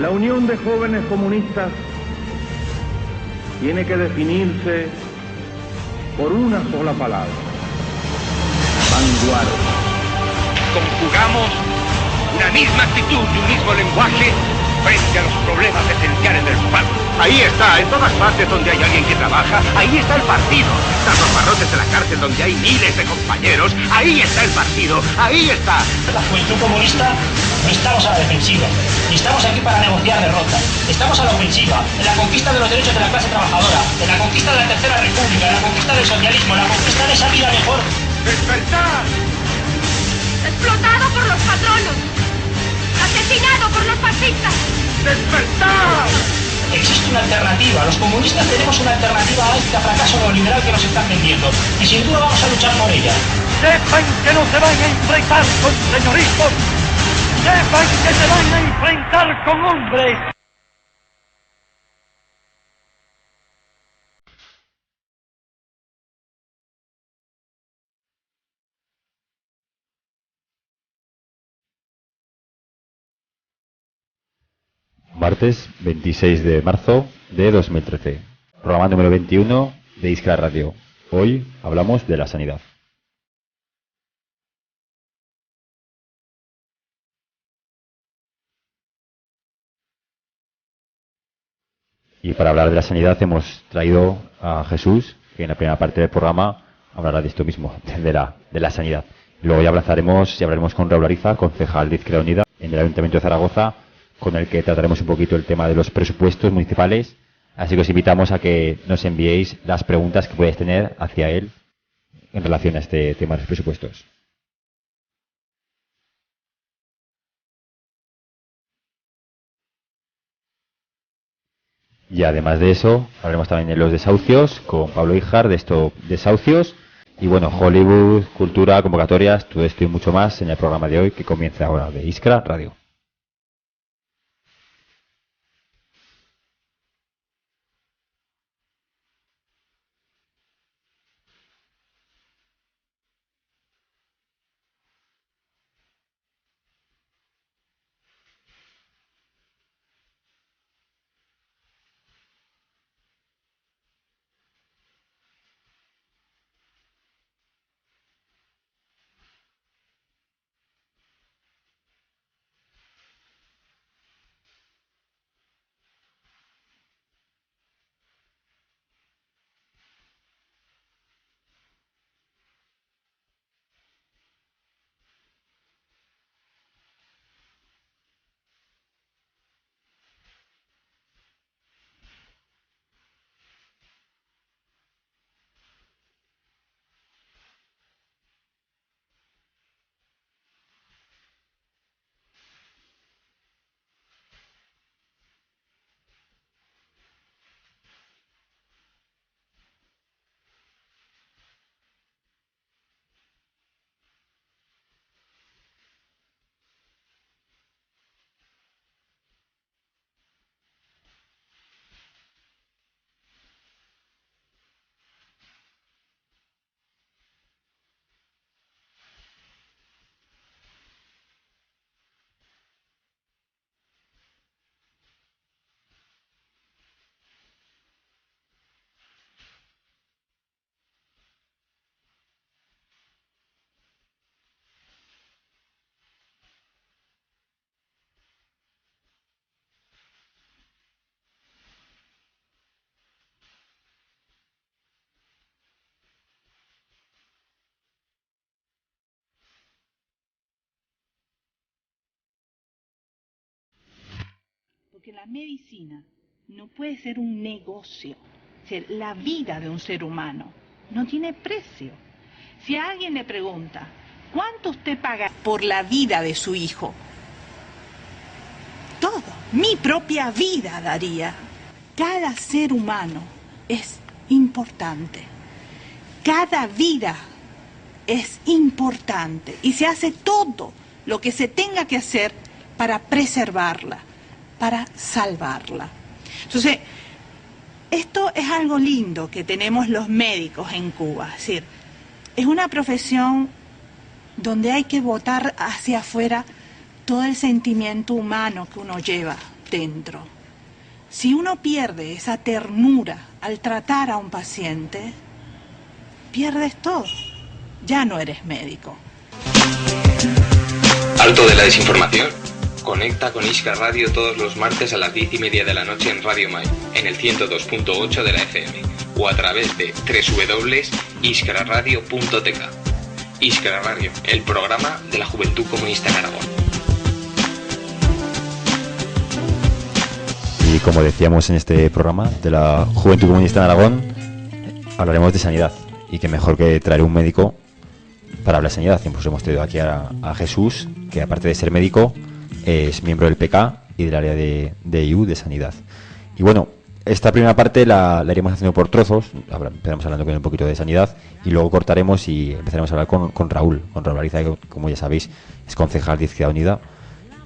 La Unión de Jóvenes Comunistas tiene que definirse por una sola palabra: vanguardia. Conjugamos una misma actitud y un mismo lenguaje frente a los problemas esenciales del pueblo. Ahí está, en todas partes donde hay alguien que trabaja, ahí está el partido. Tras los barrotes de la cárcel donde hay miles de compañeros, ahí está el partido, ahí está. La Juventud Comunista no estamos a la defensiva, ni estamos aquí para negociar derrotas. Estamos a la ofensiva, en la conquista de los derechos de la clase trabajadora, en la conquista de la Tercera República, en la conquista del socialismo, en la conquista de esa vida mejor. ¡Despertar! Explotado por los patronos, asesinado por los fascistas. ¡Despertar! Existe una alternativa, los comunistas tenemos una alternativa a este fracaso neoliberal que nos están vendiendo, y sin duda vamos a luchar por ella. Sepan que no se van a enfrentar con señoritos, sepan que se van a enfrentar con hombres. Martes 26 de marzo de 2013, programa número 21 de Iskra Radio. Hoy hablamos de la sanidad. Y para hablar de la sanidad hemos traído a Jesús, que en la primera parte del programa hablará de esto mismo, de la sanidad. Luego ya hablaremos con Raúl Ariza, concejal de Izquierda Unida en el Ayuntamiento de Zaragoza, con el que trataremos un poquito el tema de los presupuestos municipales. Así que os invitamos a que nos enviéis las preguntas que podéis tener hacia él en relación a este tema de los presupuestos. Y además de eso, hablaremos también de los desahucios con Pablo Híjar, de estos desahucios. Y bueno, Hollywood, cultura, convocatorias, todo esto y mucho más en el programa de hoy que comienza ahora de Iskra Radio. Porque la medicina no puede ser un negocio. Es decir, la vida de un ser humano no tiene precio. Si a alguien le pregunta, ¿cuánto usted paga por la vida de su hijo? Todo. Mi propia vida daría. Cada ser humano es importante. Cada vida es importante. Y se hace todo lo que se tenga que hacer para preservarla, para salvarla. Entonces, esto es algo lindo que tenemos los médicos en Cuba. Es decir, es una profesión donde hay que botar hacia afuera todo el sentimiento humano que uno lleva. dentro. Si uno pierde esa ternura al tratar a un paciente, pierdes todo. Ya no eres médico. ¿Harto de la desinformación? Conecta con Iskra Radio todos los martes a las 10:30 de la noche en Radio Mai, en el 102.8 de la FM, o a través de www.iskraradio.tk. Iskra Radio, el programa de la Juventud Comunista en Aragón. Y como decíamos en este programa de la Juventud Comunista en Aragón, hablaremos de sanidad. Y que mejor que traer un médico para hablar de sanidad. Incluso hemos traído aquí a Jesús, que aparte de ser médico, es miembro del PK y del área de IU, de sanidad. Y bueno, esta primera parte la iremos haciendo por trozos. Empezaremos hablando con un poquito de sanidad y luego cortaremos y empezaremos a hablar con Raúl Ariza, que como ya sabéis es concejal de Izquierda Unida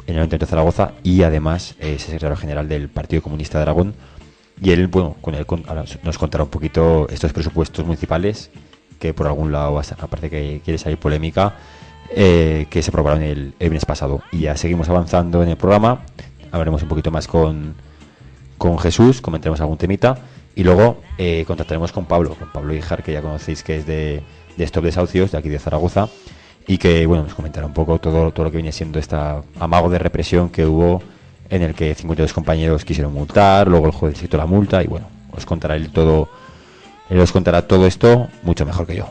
en el Ayuntamiento de Zaragoza y además es secretario general del Partido Comunista de Aragón. Y él, bueno, ahora nos contará un poquito estos presupuestos municipales, que por algún lado, aparte que quiere salir polémica, que se aprobaron el mes pasado. Y ya seguimos avanzando en el programa, hablaremos un poquito más con Jesús, comentaremos algún temita, y luego contactaremos con Pablo Ijar, que ya conocéis que es de Stop Desahucios, de aquí de Zaragoza, y que, bueno, nos comentará un poco todo lo que viene siendo esta amago de represión que hubo, en el que 52 compañeros quisieron multar, luego el juez dictó la multa y bueno, os contará todo esto mucho mejor que yo.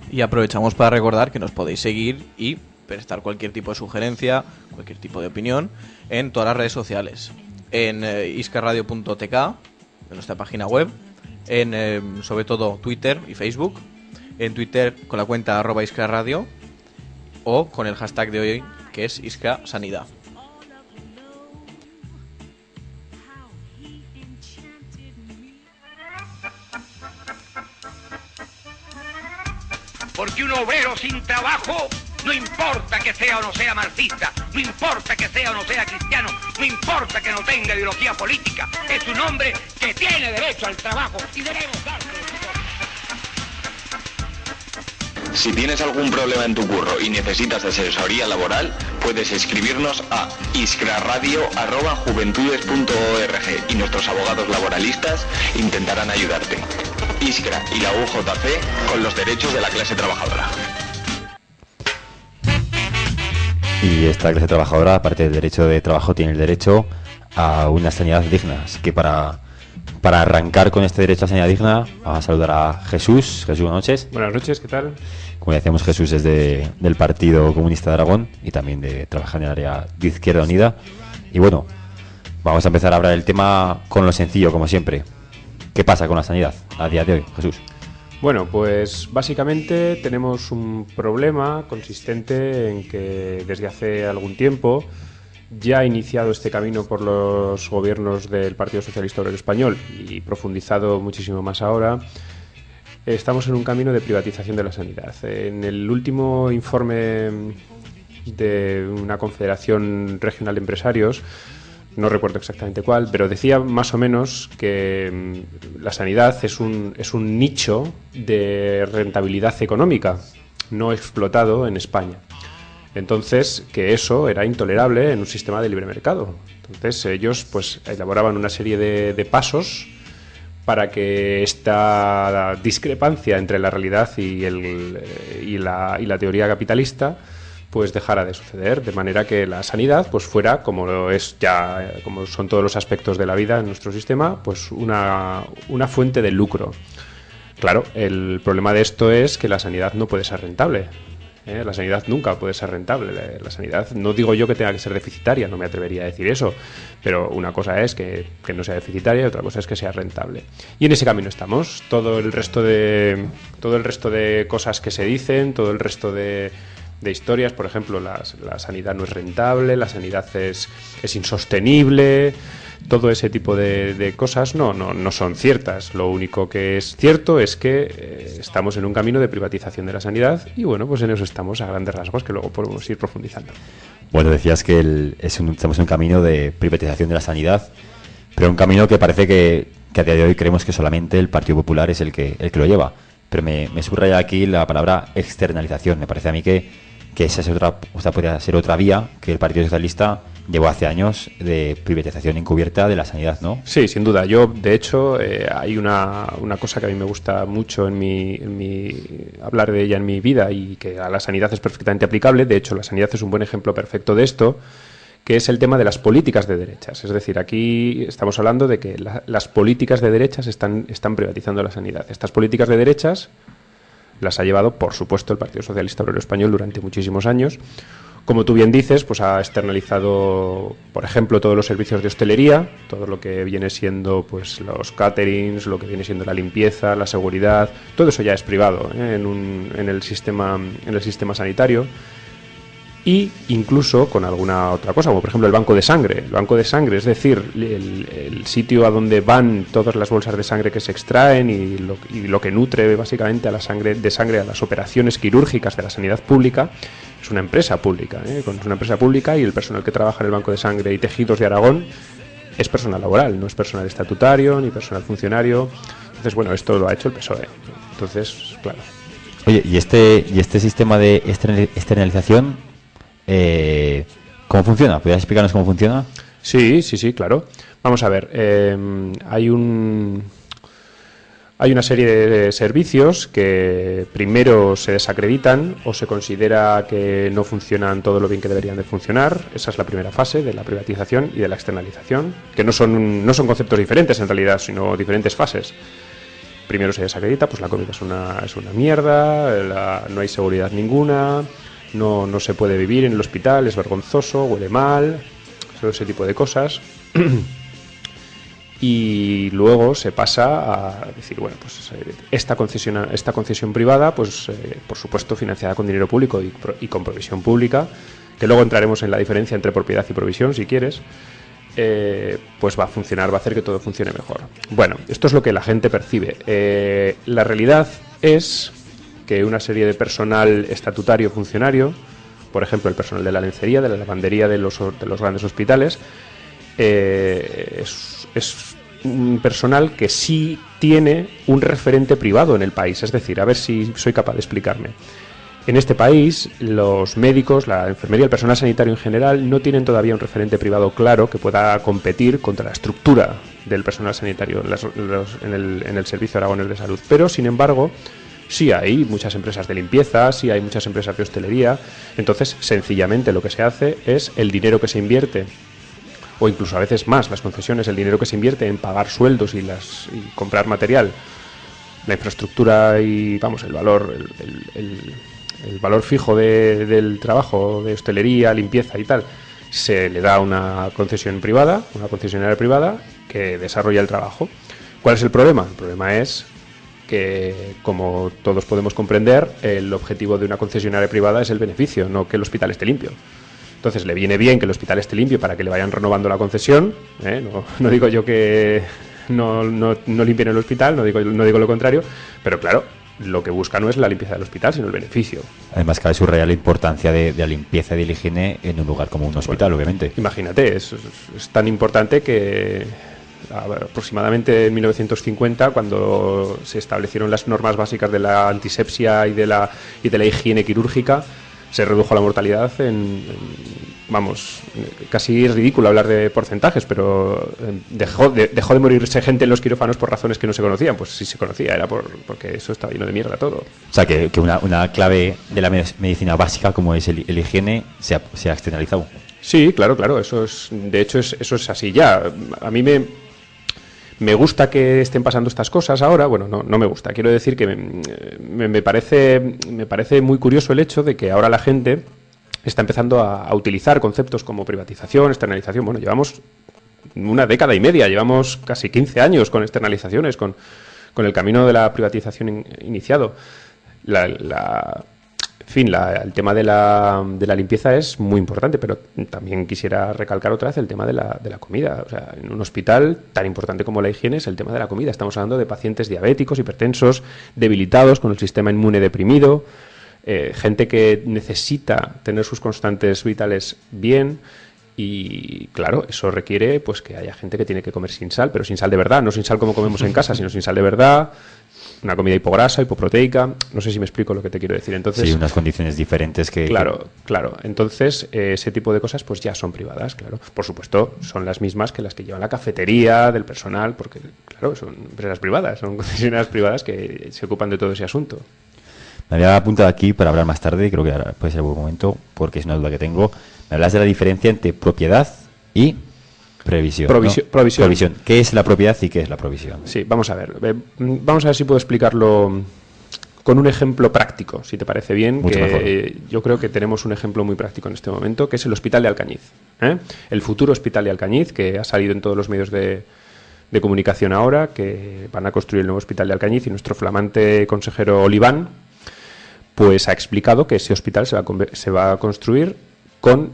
Y aprovechamos para recordar que nos podéis seguir y prestar cualquier tipo de sugerencia, cualquier tipo de opinión en todas las redes sociales, en iskraradio.tk, en nuestra página web, en sobre todo Twitter y Facebook, en Twitter con la cuenta @iskraradio o con el hashtag de hoy que es iskrasanidad. Porque un obrero sin trabajo, no importa que sea o no sea marxista, no importa que sea o no sea cristiano, no importa que no tenga ideología política, es un hombre que tiene derecho al trabajo y debemos dárselo. Si tienes algún problema en tu curro y necesitas asesoría laboral, puedes escribirnos a iskraradio@juventudes.org y nuestros abogados laboralistas intentarán ayudarte. Iskra y la UJC con los derechos de la clase trabajadora. Y esta clase trabajadora, aparte del derecho de trabajo, tiene el derecho a una sanidad digna. Así que para arrancar con este derecho a sanidad digna, vamos a saludar a Jesús. Jesús, buenas noches. Buenas noches, ¿qué tal? Como decíamos, Jesús es del Partido Comunista de Aragón y también trabaja en el área de Izquierda Unida. Y bueno, vamos a empezar a hablar del tema con lo sencillo, como siempre. ¿Qué pasa con la sanidad a día de hoy, Jesús? Bueno, pues básicamente tenemos un problema consistente en que desde hace algún tiempo ya ha iniciado este camino por los gobiernos del Partido Socialista Obrero Español y profundizado muchísimo más ahora. Estamos en un camino de privatización de la sanidad. En el último informe de una confederación regional de empresarios, no recuerdo exactamente cuál, pero decía más o menos que la sanidad es un nicho de rentabilidad económica no explotado en España. Entonces, que eso era intolerable en un sistema de libre mercado. Entonces, ellos pues elaboraban una serie de pasos para que esta discrepancia entre la realidad y la teoría capitalista pues dejara de suceder, de manera que la sanidad pues fuera, como son todos los aspectos de la vida en nuestro sistema, pues una fuente de lucro. Claro, el problema de esto es que la sanidad no puede ser rentable. La sanidad nunca puede ser rentable. La sanidad, no digo yo que tenga que ser deficitaria, no me atrevería a decir eso, pero una cosa es que no sea deficitaria y otra cosa es que sea rentable. Y en ese camino estamos. Todo el resto de cosas que se dicen, todo el resto de historias, por ejemplo, la sanidad no es rentable, la sanidad es insostenible, todo ese tipo de cosas no son ciertas. Lo único que es cierto es que estamos en un camino de privatización de la sanidad y bueno, pues en eso estamos a grandes rasgos, que luego podemos ir profundizando. Bueno, decías que estamos en un camino de privatización de la sanidad, pero un camino que parece que a día de hoy creemos que solamente el Partido Popular es el que lo lleva. Pero me subraya aquí la palabra externalización. Me parece a mí que esa es podría ser otra vía que el Partido Socialista llevó hace años de privatización encubierta de la sanidad, ¿no? Sí, sin duda. Yo, de hecho, hay una cosa que a mí me gusta mucho hablar de ella en mi vida y que a la sanidad es perfectamente aplicable. De hecho, la sanidad es un buen ejemplo perfecto de esto, que es el tema de las políticas de derechas. Es decir, aquí estamos hablando de que las políticas de derechas están privatizando la sanidad. Estas políticas de derechas las ha llevado, por supuesto, el Partido Socialista Obrero Español durante muchísimos años. Como tú bien dices, pues ha externalizado, por ejemplo, todos los servicios de hostelería, todo lo que viene siendo pues los caterings, lo que viene siendo la limpieza, la seguridad, todo eso ya es privado en el sistema sanitario. Y incluso con alguna otra cosa, como por ejemplo el banco de sangre. El banco de sangre, es decir, el sitio a donde van todas las bolsas de sangre que se extraen y lo que nutre básicamente a la sangre a las operaciones quirúrgicas de la sanidad pública, es una empresa pública. Es una empresa pública y el personal que trabaja en el Banco de Sangre y Tejidos de Aragón es personal laboral, no es personal estatutario ni personal funcionario. Entonces, bueno, esto lo ha hecho el PSOE. Entonces, claro. Oye, ¿y este sistema de externalización cómo funciona? ¿Podrías explicarnos cómo funciona? Sí, claro. Vamos a ver, hay una serie de servicios que primero se desacreditan o se considera que no funcionan todo lo bien que deberían de funcionar. Esa es la primera fase de la privatización y de la externalización, que no son conceptos diferentes en realidad, sino diferentes fases. Primero se desacredita, pues la comida es una mierda, no hay seguridad ninguna, no se puede vivir en el hospital, es vergonzoso, huele mal, todo ese tipo de cosas. Y luego se pasa a decir, bueno, pues esta concesión privada, pues por supuesto financiada con dinero público y con provisión pública, que luego entraremos en la diferencia entre propiedad y provisión, si quieres, pues va a funcionar, va a hacer que todo funcione mejor. Bueno, esto es lo que la gente percibe. La realidad es que una serie de personal estatutario funcionario, por ejemplo el personal de la lencería, de la lavandería de los grandes hospitales, es un personal que sí tiene un referente privado en el país. Es decir, a ver si soy capaz de explicarme. En este país, los médicos, la enfermería, el personal sanitario en general, no tienen todavía un referente privado claro que pueda competir contra la estructura del personal sanitario en el Servicio Aragonés de Salud. Pero, sin embargo, sí hay muchas empresas de limpieza, sí hay muchas empresas de hostelería. Entonces, sencillamente lo que se hace es el dinero que se invierte, o incluso a veces más, las concesiones, el dinero que se invierte en pagar sueldos y comprar material, la infraestructura y, vamos, el valor fijo del trabajo de hostelería, limpieza y tal, se le da una concesión privada, una concesionaria privada que desarrolla el trabajo. ¿Cuál es el problema? El problema es que, como todos podemos comprender, el objetivo de una concesionaria privada es el beneficio, no que el hospital esté limpio. Entonces le viene bien que el hospital esté limpio para que le vayan renovando la concesión, no digo yo que no limpien el hospital, no digo lo contrario, pero claro, lo que busca no es la limpieza del hospital, sino el beneficio. Además, cabe subrayar la importancia de la limpieza y de la higiene en un lugar como un hospital, obviamente. Imagínate, es tan importante que aproximadamente en 1950, cuando se establecieron las normas básicas de la antisepsia y de la higiene quirúrgica, se redujo la mortalidad vamos, casi es ridículo hablar de porcentajes, pero dejó de morirse gente en los quirófanos por razones que no se conocían. Pues sí se conocía, era porque eso estaba lleno de mierda todo. O sea, que una clave de la medicina básica como es el higiene se ha externalizado. Sí, claro, eso es así ya. A mí me gusta que estén pasando estas cosas ahora. Bueno, no me gusta. Quiero decir que me parece muy curioso el hecho de que ahora la gente está empezando a utilizar conceptos como privatización, externalización. Bueno, llevamos una década y media, llevamos casi 15 años con externalizaciones, con el camino de la privatización iniciado. El tema de la limpieza es muy importante, pero también quisiera recalcar otra vez el tema de la comida. O sea, en un hospital tan importante como la higiene es el tema de la comida. Estamos hablando de pacientes diabéticos, hipertensos, debilitados, con el sistema inmune deprimido, gente que necesita tener sus constantes vitales bien. Y claro, eso requiere pues que haya gente que tiene que comer sin sal, pero sin sal de verdad, no sin sal como comemos en casa, sino sin sal de verdad. una comida hipograsa, hipoproteica, no sé si me explico lo que te quiero decir. Entonces, sí, unas condiciones diferentes que... Claro. Entonces, ese tipo de cosas pues ya son privadas, claro. Por supuesto, son las mismas que las que llevan la cafetería del personal, porque, claro, son empresas privadas, son concesionarias privadas que se ocupan de todo ese asunto. Me había apuntado aquí para hablar más tarde, creo que ahora puede ser buen momento, porque es una duda que tengo. Me hablas de la diferencia entre propiedad y previsión. Provisión. ¿Qué es la propiedad y qué es la provisión? Sí, vamos a ver. Vamos a ver si puedo explicarlo con un ejemplo práctico, si te parece bien. Mucho mejor. Yo creo que tenemos un ejemplo muy práctico en este momento, que es el Hospital de Alcañiz. El futuro Hospital de Alcañiz, que ha salido en todos los medios de comunicación ahora, que van a construir el nuevo Hospital de Alcañiz, y nuestro flamante consejero Oliván pues ha explicado que ese hospital se va a construir con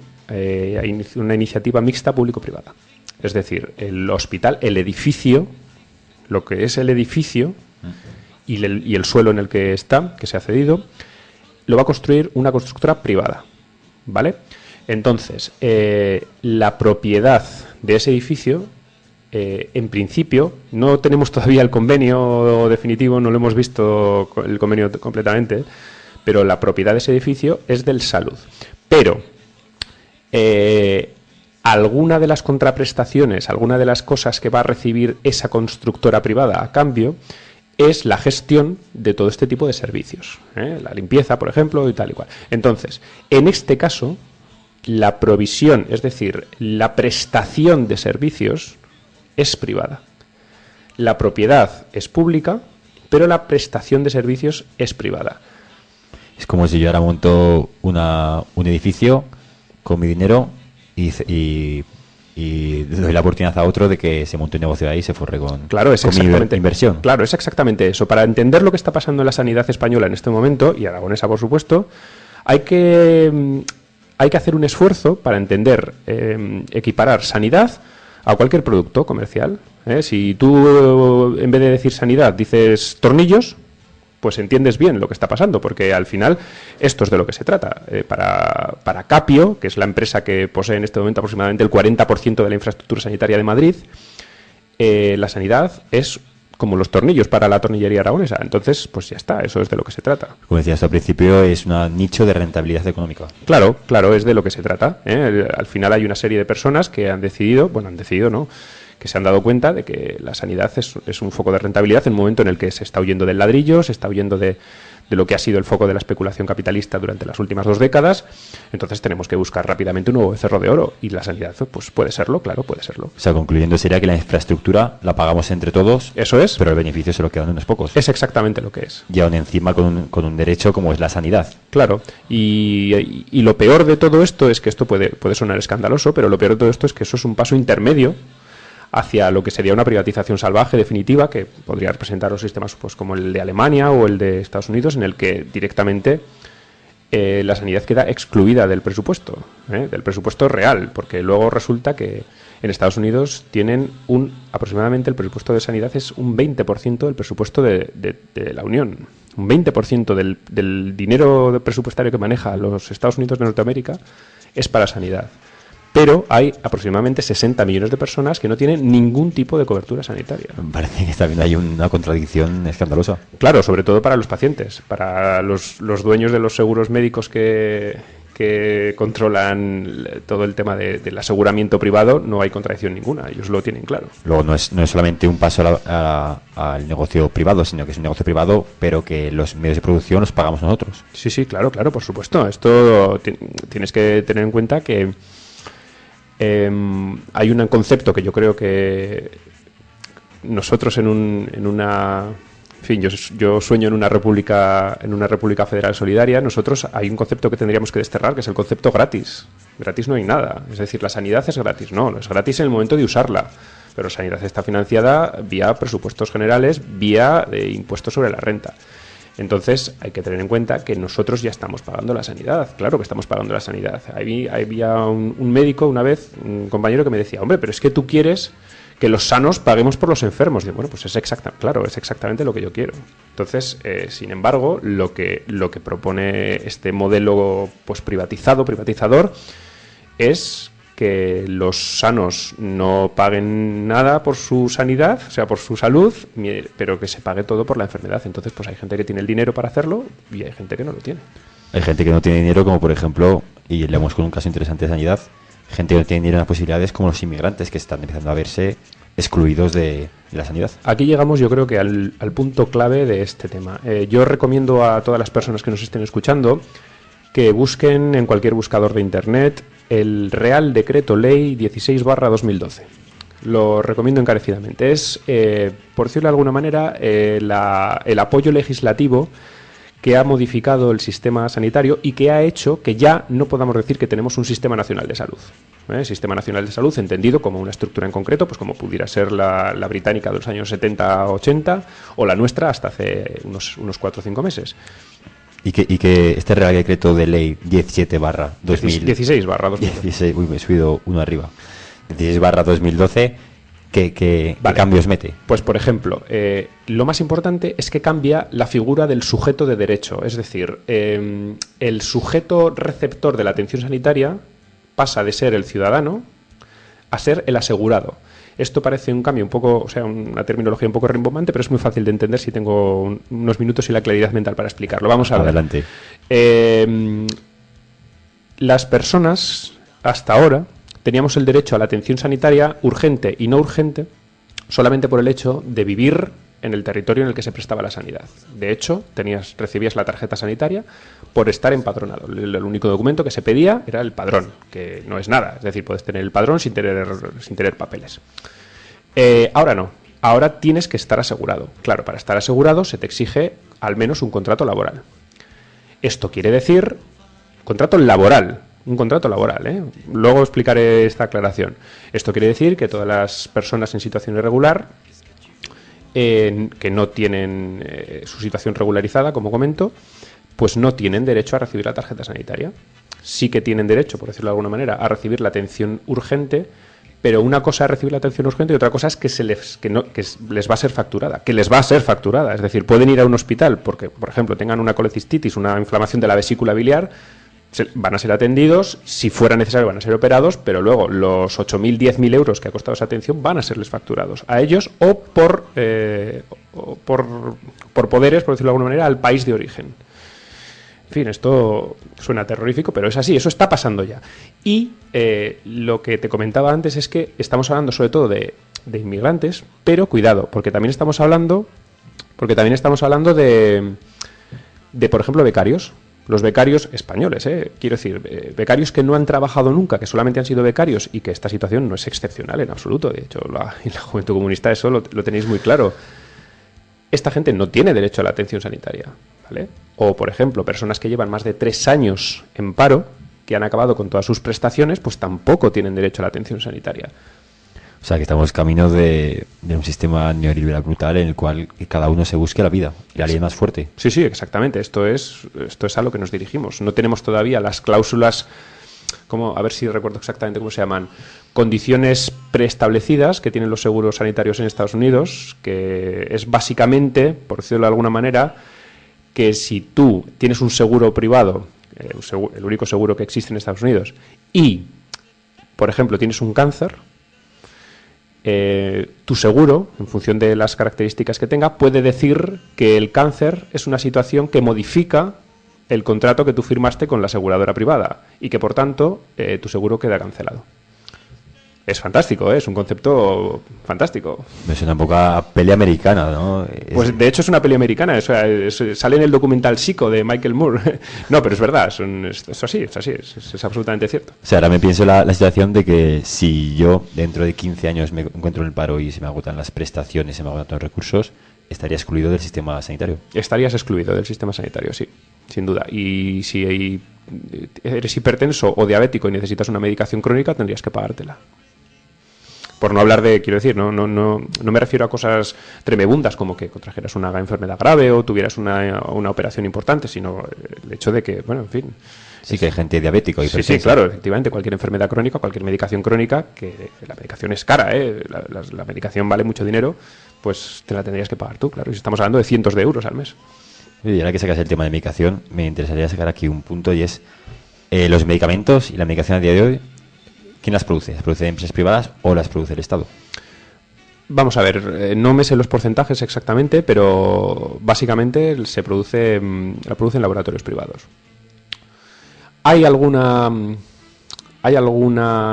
una iniciativa mixta público-privada. Es decir, el hospital, el edificio, lo que es el edificio y el suelo en el que está, que se ha cedido, lo va a construir una constructora privada, ¿vale? Entonces, la propiedad de ese edificio, en principio, no tenemos todavía el convenio definitivo, no lo hemos visto el convenio completamente, pero la propiedad de ese edificio es del Salud. Pero alguna de las contraprestaciones, alguna de las cosas que va a recibir esa constructora privada a cambio es la gestión de todo este tipo de servicios, la limpieza, por ejemplo, y tal y cual. Entonces, en este caso, la provisión, es decir, la prestación de servicios es privada. La propiedad es pública, pero la prestación de servicios es privada. Es como si yo ahora monto un edificio con mi dinero y doy la oportunidad a otro de que se monte un negocio ahí y se forre con mi inversión. Claro, es exactamente eso. Para entender lo que está pasando en la sanidad española en este momento, y aragonesa por supuesto, hay que hacer un esfuerzo para entender, equiparar sanidad a cualquier producto comercial. Si tú, en vez de decir sanidad, dices tornillos, pues entiendes bien lo que está pasando, porque al final esto es de lo que se trata. Para Capio, que es la empresa que posee en este momento aproximadamente el 40% de la infraestructura sanitaria de Madrid, la sanidad es como los tornillos para la tornillería aragonesa. Entonces, pues ya está, eso es de lo que se trata. Como decías al principio, es un nicho de rentabilidad económica. Claro, es de lo que se trata. Al final hay una serie de personas que han decidido no, que se han dado cuenta de que la sanidad es un foco de rentabilidad en un momento en el que se está huyendo del ladrillo, se está huyendo de lo que ha sido el foco de la especulación capitalista durante las últimas 2 décadas. Entonces tenemos que buscar rápidamente un nuevo becerro de oro, y la sanidad pues puede serlo, claro, puede serlo. O sea, concluyendo, sería que la infraestructura la pagamos entre todos. Eso es. Pero el beneficio se lo quedan unos pocos. Es exactamente lo que es. Y aún encima con un derecho como es la sanidad. Claro, y lo peor de todo esto es que esto puede sonar escandaloso, pero lo peor de todo esto es que eso es un paso intermedio hacia lo que sería una privatización salvaje definitiva, que podría representar los sistemas pues como el de Alemania o el de Estados Unidos, en el que directamente la sanidad queda excluida del presupuesto real, porque luego resulta que en Estados Unidos tienen aproximadamente el presupuesto de sanidad es un 20% del presupuesto de la Unión. Un 20% del dinero presupuestario que maneja los Estados Unidos de Norteamérica es para sanidad. Pero hay aproximadamente 60 millones de personas que no tienen ningún tipo de cobertura sanitaria. Parece que también hay una contradicción escandalosa. Claro, sobre todo para los pacientes, para los dueños de los seguros médicos que controlan todo el tema del aseguramiento privado, no hay contradicción ninguna, ellos lo tienen claro. Luego no es solamente un paso al negocio privado, sino que es un negocio privado, pero que los medios de producción los pagamos nosotros. Sí, claro, por supuesto. Esto tienes que tener en cuenta que hay un concepto que yo creo que nosotros en una... En fin, yo sueño en una república federal solidaria. Nosotros hay un concepto que tendríamos que desterrar, que es el concepto gratis. Gratis no hay nada. Es decir, la sanidad es gratis. No es gratis en el momento de usarla. Pero la sanidad está financiada vía presupuestos generales, vía de impuestos sobre la renta. Entonces hay que tener en cuenta que nosotros ya estamos pagando la sanidad. Claro que estamos pagando la sanidad. Había un médico una vez, un compañero que me decía, hombre, pero es que tú quieres que los sanos paguemos por los enfermos. Digo, bueno, pues es exactamente lo que yo quiero. Entonces, sin embargo, lo que propone este modelo pues privatizador es que los sanos no paguen nada por su sanidad, o sea, por su salud, pero que se pague todo por la enfermedad. Entonces, pues hay gente que tiene el dinero para hacerlo y hay gente que no lo tiene. Hay gente que no tiene dinero, como por ejemplo, y leemos con un caso interesante de sanidad, gente que no tiene dinero en las posibilidades, como los inmigrantes, que están empezando a verse excluidos de la sanidad. Aquí llegamos, yo creo que al punto clave de este tema. Yo recomiendo a todas las personas que nos estén escuchando que busquen en cualquier buscador de internet el Real Decreto Ley 16/2012. Lo recomiendo encarecidamente. Es, por decirlo de alguna manera, el apoyo legislativo que ha modificado el sistema sanitario y que ha hecho que ya no podamos decir que tenemos un sistema nacional de salud. Sistema nacional de salud entendido como una estructura en concreto, pues como pudiera ser la británica de los años 70-80 o la nuestra hasta hace unos 4 o 5 meses. Y que este Real Decreto de Ley 17/2000... 16/2012. Uy, me he subido uno arriba. 16/2012, ¿qué cambios mete? Pues, por ejemplo, lo más importante es que cambia la figura del sujeto de derecho. Es decir, el sujeto receptor de la atención sanitaria pasa de ser el ciudadano a ser el asegurado. Esto parece un cambio un poco, o sea, una terminología un poco rimbombante, pero es muy fácil de entender si tengo unos minutos y la claridad mental para explicarlo. Vamos a ver. Adelante. Las personas, hasta ahora, teníamos el derecho a la atención sanitaria urgente y no urgente solamente por el hecho de vivir en el territorio en el que se prestaba la sanidad. De hecho, recibías la tarjeta sanitaria por estar empadronado. El único documento que se pedía era el padrón, que no es nada. Es decir, puedes tener el padrón sin tener papeles. Ahora no. Ahora tienes que estar asegurado. Claro, para estar asegurado se te exige al menos un contrato laboral. Esto quiere decir contrato laboral. Un contrato laboral, ¿eh? Luego explicaré esta aclaración. Esto quiere decir que todas las personas en situación irregular que no tienen su situación regularizada, como comento, pues no tienen derecho a recibir la tarjeta sanitaria. Sí que tienen derecho, por decirlo de alguna manera, a recibir la atención urgente, pero una cosa es recibir la atención urgente y otra cosa es que les va a ser facturada. Que les va a ser facturada. Es decir, pueden ir a un hospital porque, por ejemplo, tengan una colecistitis, una inflamación de la vesícula biliar, van a ser atendidos, si fuera necesario van a ser operados, pero luego los 8.000, 10.000 euros que ha costado esa atención van a serles facturados a ellos o por poderes, por decirlo de alguna manera, al país de origen. En fin, esto suena terrorífico, pero es así, eso está pasando ya. Y lo que te comentaba antes es que estamos hablando sobre todo de inmigrantes, pero cuidado, porque también estamos hablando de por ejemplo, becarios. Los becarios españoles, quiero decir, becarios que no han trabajado nunca, que solamente han sido becarios y que esta situación no es excepcional en absoluto. De hecho, en la Juventud Comunista eso lo tenéis muy claro. Esta gente no tiene derecho a la atención sanitaria, ¿vale? O, por ejemplo, personas que llevan más de 3 años en paro, que han acabado con todas sus prestaciones, pues tampoco tienen derecho a la atención sanitaria. O sea, que estamos camino de un sistema neoliberal brutal en el cual cada uno se busque la vida, la ley más fuerte. Sí, exactamente. Esto es a lo que nos dirigimos. No tenemos todavía las cláusulas, a ver si recuerdo exactamente cómo se llaman, condiciones preestablecidas que tienen los seguros sanitarios en Estados Unidos, que es básicamente, por decirlo de alguna manera, que si tú tienes un seguro privado, el único seguro que existe en Estados Unidos, y, por ejemplo, tienes un cáncer, tu seguro, en función de las características que tenga, puede decir que el cáncer es una situación que modifica el contrato que tú firmaste con la aseguradora privada y que, por tanto, tu seguro queda cancelado. Es fantástico, es un concepto fantástico. Me suena un poco a peli americana, ¿no? Pues de hecho es una peli americana, sale en el documental Psycho de Michael Moore. No, pero es verdad, es así, es absolutamente cierto. O sea, ahora me pienso la situación de que si yo dentro de 15 años me encuentro en el paro y se me agotan las prestaciones, se me agotan los recursos, estaría excluido del sistema sanitario. Estarías excluido del sistema sanitario, sí, sin duda. Y si eres hipertenso o diabético y necesitas una medicación crónica, tendrías que pagártela. Por no hablar de, quiero decir, no me refiero a cosas tremebundas como que contrajeras una enfermedad grave o tuvieras una operación importante, sino el hecho de que, bueno, en fin. Sí, que hay gente diabética. Sí, claro, efectivamente, cualquier enfermedad crónica, cualquier medicación crónica, que la medicación es cara, la medicación vale mucho dinero, pues te la tendrías que pagar tú, claro, y estamos hablando de cientos de euros al mes. Y ahora que sacas el tema de medicación, me interesaría sacar aquí un punto y es los medicamentos y la medicación a día de hoy. ¿Quién las produce? ¿Las produce empresas privadas o las produce el Estado? Vamos a ver, no me sé los porcentajes exactamente, pero básicamente la producen laboratorios privados. ¿Hay alguna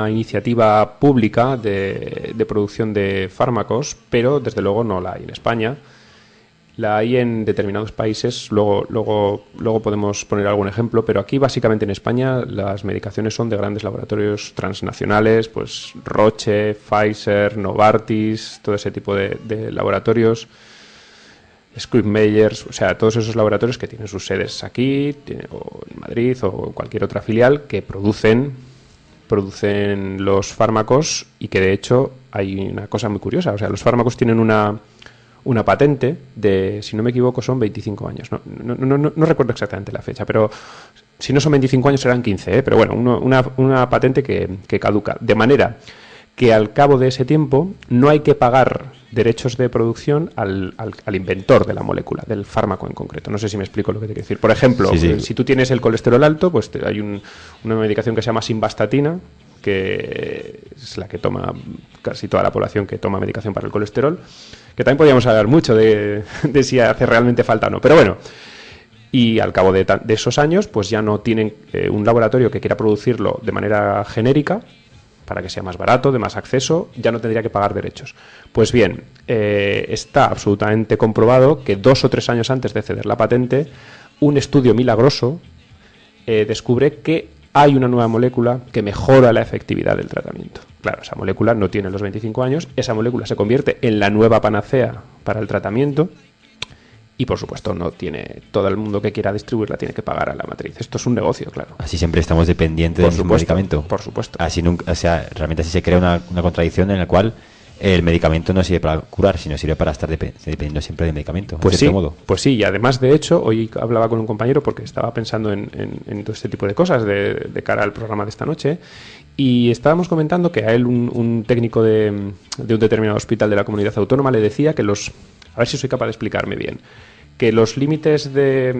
iniciativa pública de producción de fármacos? Pero desde luego no la hay en España. La hay en determinados países, luego podemos poner algún ejemplo, pero aquí básicamente en España las medicaciones son de grandes laboratorios transnacionales, pues Roche, Pfizer, Novartis, todo ese tipo de laboratorios, Scripps Meyers, o sea, todos esos laboratorios que tienen sus sedes aquí, o en Madrid o cualquier otra filial, que producen los fármacos y que de hecho hay una cosa muy curiosa, o sea, los fármacos tienen una patente de, si no me equivoco, son 25 años. No recuerdo exactamente la fecha, pero si no son 25 años serán 15, pero bueno, una patente que caduca. De manera que al cabo de ese tiempo no hay que pagar derechos de producción al inventor de la molécula, del fármaco en concreto. No sé si me explico lo que te quiero decir. Por ejemplo, si tú tienes el colesterol alto, pues hay una medicación que se llama simvastatina, que es la que toma casi toda la población que toma medicación para el colesterol, que también podríamos hablar mucho de si hace realmente falta o no, pero bueno, y al cabo de esos años pues ya no tienen un laboratorio que quiera producirlo de manera genérica para que sea más barato, de más acceso, ya no tendría que pagar derechos. Pues bien, está absolutamente comprobado que 2 o 3 años antes de ceder la patente, un estudio milagroso descubre que hay una nueva molécula que mejora la efectividad del tratamiento. Claro, esa molécula no tiene los 25 años, esa molécula se convierte en la nueva panacea para el tratamiento y, por supuesto, no tiene todo el mundo que quiera distribuirla tiene que pagar a la matriz. Esto es un negocio, claro. Así siempre estamos dependientes del medicamento. Por supuesto. Así nunca, o sea, realmente así se crea una contradicción en la cual el medicamento no sirve para curar, sino sirve para estar dependiendo siempre del medicamento. Pues de sí, modo. Pues sí, y además, de hecho, hoy hablaba con un compañero porque estaba pensando en todo este tipo de cosas de cara al programa de esta noche, y estábamos comentando que a él un técnico de un determinado hospital de la comunidad autónoma le decía que a ver si soy capaz de explicarme bien, que los límites de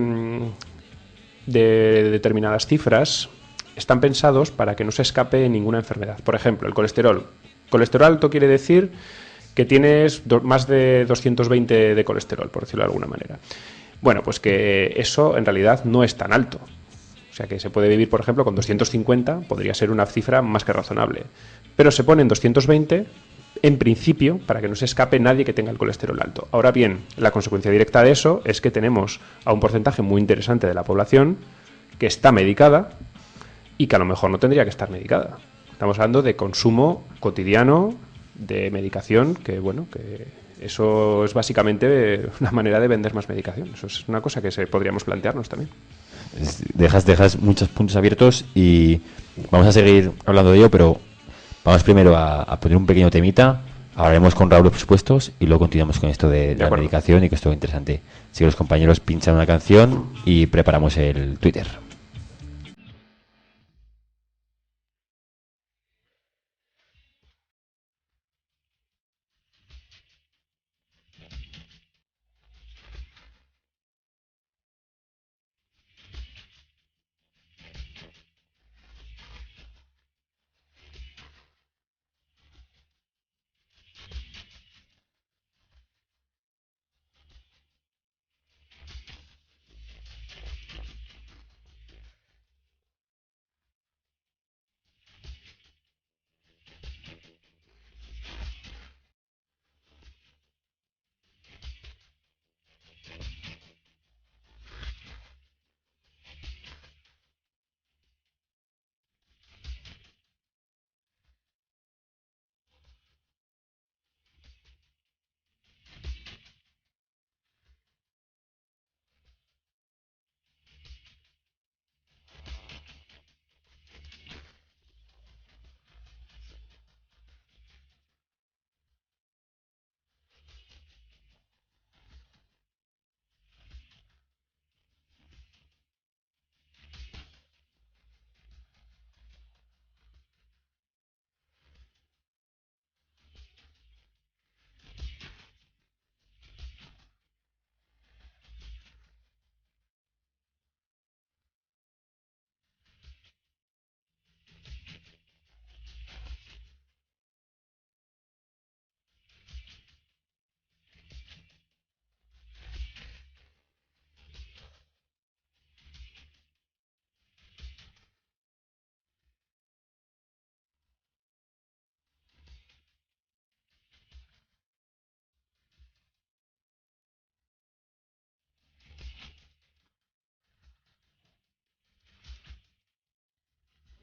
determinadas cifras están pensados para que no se escape ninguna enfermedad. Por ejemplo, el colesterol. Colesterol alto quiere decir que tienes más de 220 de colesterol, por decirlo de alguna manera. Bueno, pues que eso en realidad no es tan alto. O sea que se puede vivir, por ejemplo, con 250, podría ser una cifra más que razonable. Pero se pone en 220, en principio, para que no se escape nadie que tenga el colesterol alto. Ahora bien, la consecuencia directa de eso es que tenemos a un porcentaje muy interesante de la población que está medicada y que a lo mejor no tendría que estar medicada. Estamos hablando de consumo cotidiano de medicación, que bueno, que eso es básicamente una manera de vender más medicación. Eso es una cosa que podríamos plantearnos también. Dejas muchos puntos abiertos y vamos a seguir hablando de ello, pero vamos primero a poner un pequeño temita. Hablaremos con Raúl los presupuestos y luego continuamos con esto de la medicación y que es todo interesante. Si los compañeros pinchan una canción y preparamos el Twitter.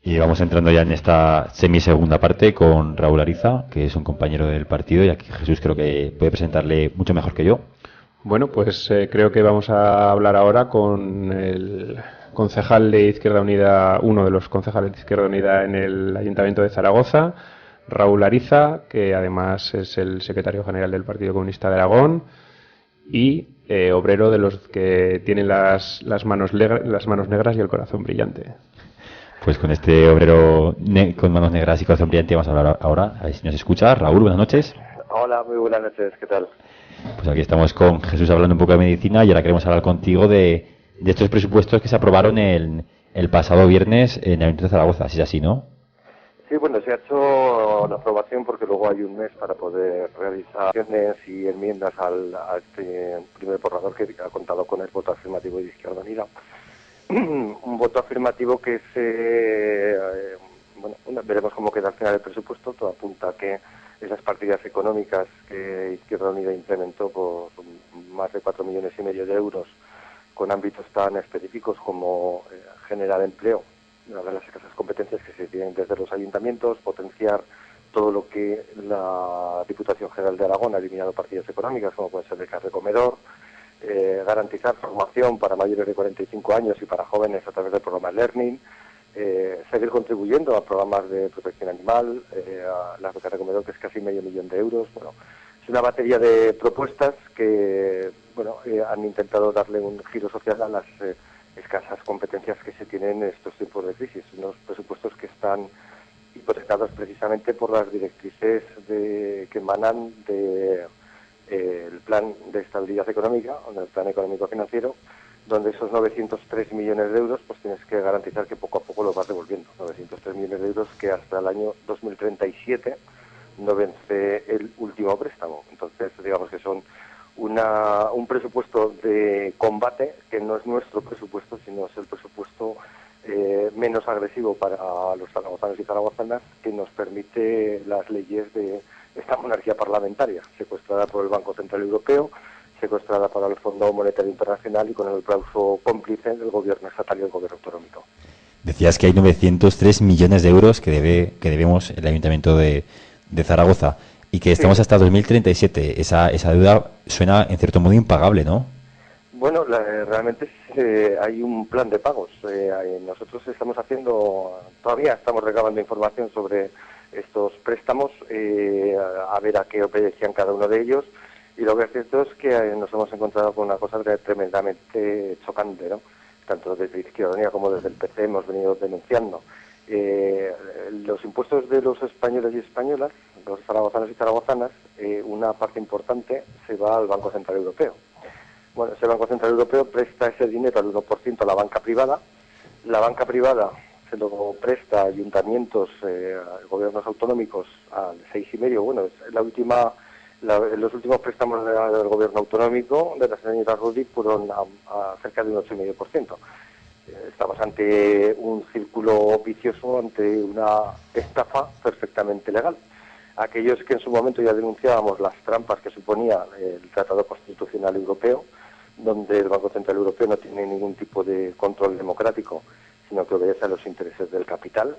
Y vamos entrando ya en esta semisegunda parte con Raúl Ariza, que es un compañero del partido, y aquí Jesús creo que puede presentarle mucho mejor que yo. Bueno, pues creo que vamos a hablar ahora con el concejal de Izquierda Unida, uno de los concejales de Izquierda Unida en el Ayuntamiento de Zaragoza, Raúl Ariza, que además es el secretario general del Partido Comunista de Aragón y obrero de los que tienen las manos negras y el corazón brillante. Pues con este obrero con manos negras y corazón brillante vamos a hablar ahora, a ver si nos escucha. Raúl, buenas noches. Hola, muy buenas noches, ¿qué tal? Pues aquí estamos con Jesús hablando un poco de medicina y ahora queremos hablar contigo de estos presupuestos que se aprobaron el pasado viernes en el Ayuntamiento de Zaragoza, si es así, ¿no? Sí, bueno, se ha hecho la aprobación porque luego hay un mes para poder realizar acciones y enmiendas a este primer borrador que ha contado con el voto afirmativo de Izquierda Unida. Un voto afirmativo que veremos cómo queda al final el presupuesto. Todo apunta a que esas partidas económicas que Izquierda Unida implementó por más de 4,5 millones de euros con ámbitos tan específicos como generar empleo, una de las escasas competencias que se tienen desde los ayuntamientos, potenciar todo lo que la Diputación General de Aragón ha eliminado partidas económicas como pueden ser becas de comedor, garantizar formación para mayores de 45 años y para jóvenes a través del programa Learning, seguir contribuyendo a programas de protección animal, a las becas de comedor, que es casi medio millón de euros. Bueno, es una batería de propuestas que han intentado darle un giro social a las escasas competencias que se tienen en estos tiempos de crisis. Unos presupuestos que están hipotecados precisamente por las directrices que emanan el plan de estabilidad económica, o del plan económico-financiero, donde esos 903 millones de euros pues tienes que garantizar que poco a poco los vas devolviendo. 903 millones de euros que hasta el año 2037 no vence el último préstamo. Entonces, digamos que son un presupuesto de combate que no es nuestro presupuesto, sino es el presupuesto menos agresivo para los zaragozanos y zaragozanas, que nos permite las leyes de esta monarquía parlamentaria, secuestrada por el Banco Central Europeo, secuestrada para el Fondo Monetario Internacional y con el aplauso cómplice del gobierno estatal y del gobierno autonómico. Decías que hay 903 millones de euros que debemos el Ayuntamiento de Zaragoza y que estamos hasta 2037. Esa deuda suena en cierto modo impagable, ¿no? Bueno, realmente hay un plan de pagos. Nosotros todavía estamos recabando información sobre estos préstamos, a ver a qué obedecían cada uno de ellos, y lo que es cierto es que nos hemos encontrado con una cosa tremendamente chocante, ¿no? Tanto desde Izquierda Unida como desde el PC hemos venido denunciando. Los impuestos de los españoles y españolas, los zaragozanos y zaragozanas, una parte importante se va al Banco Central Europeo. Bueno, ese Banco Central Europeo presta ese dinero al 1% a la banca privada. La banca privada se lo presta a ayuntamientos, gobiernos autonómicos al 6,5%. Bueno, los últimos préstamos del gobierno autonómico de la señora Rudi fueron a cerca de un 8,5%. Estamos ante un círculo vicioso, ante una estafa perfectamente legal. Aquellos que en su momento ya denunciábamos las trampas que suponía el Tratado Constitucional Europeo, donde el Banco Central Europeo no tiene ningún tipo de control democrático, sino que obedece a los intereses del capital.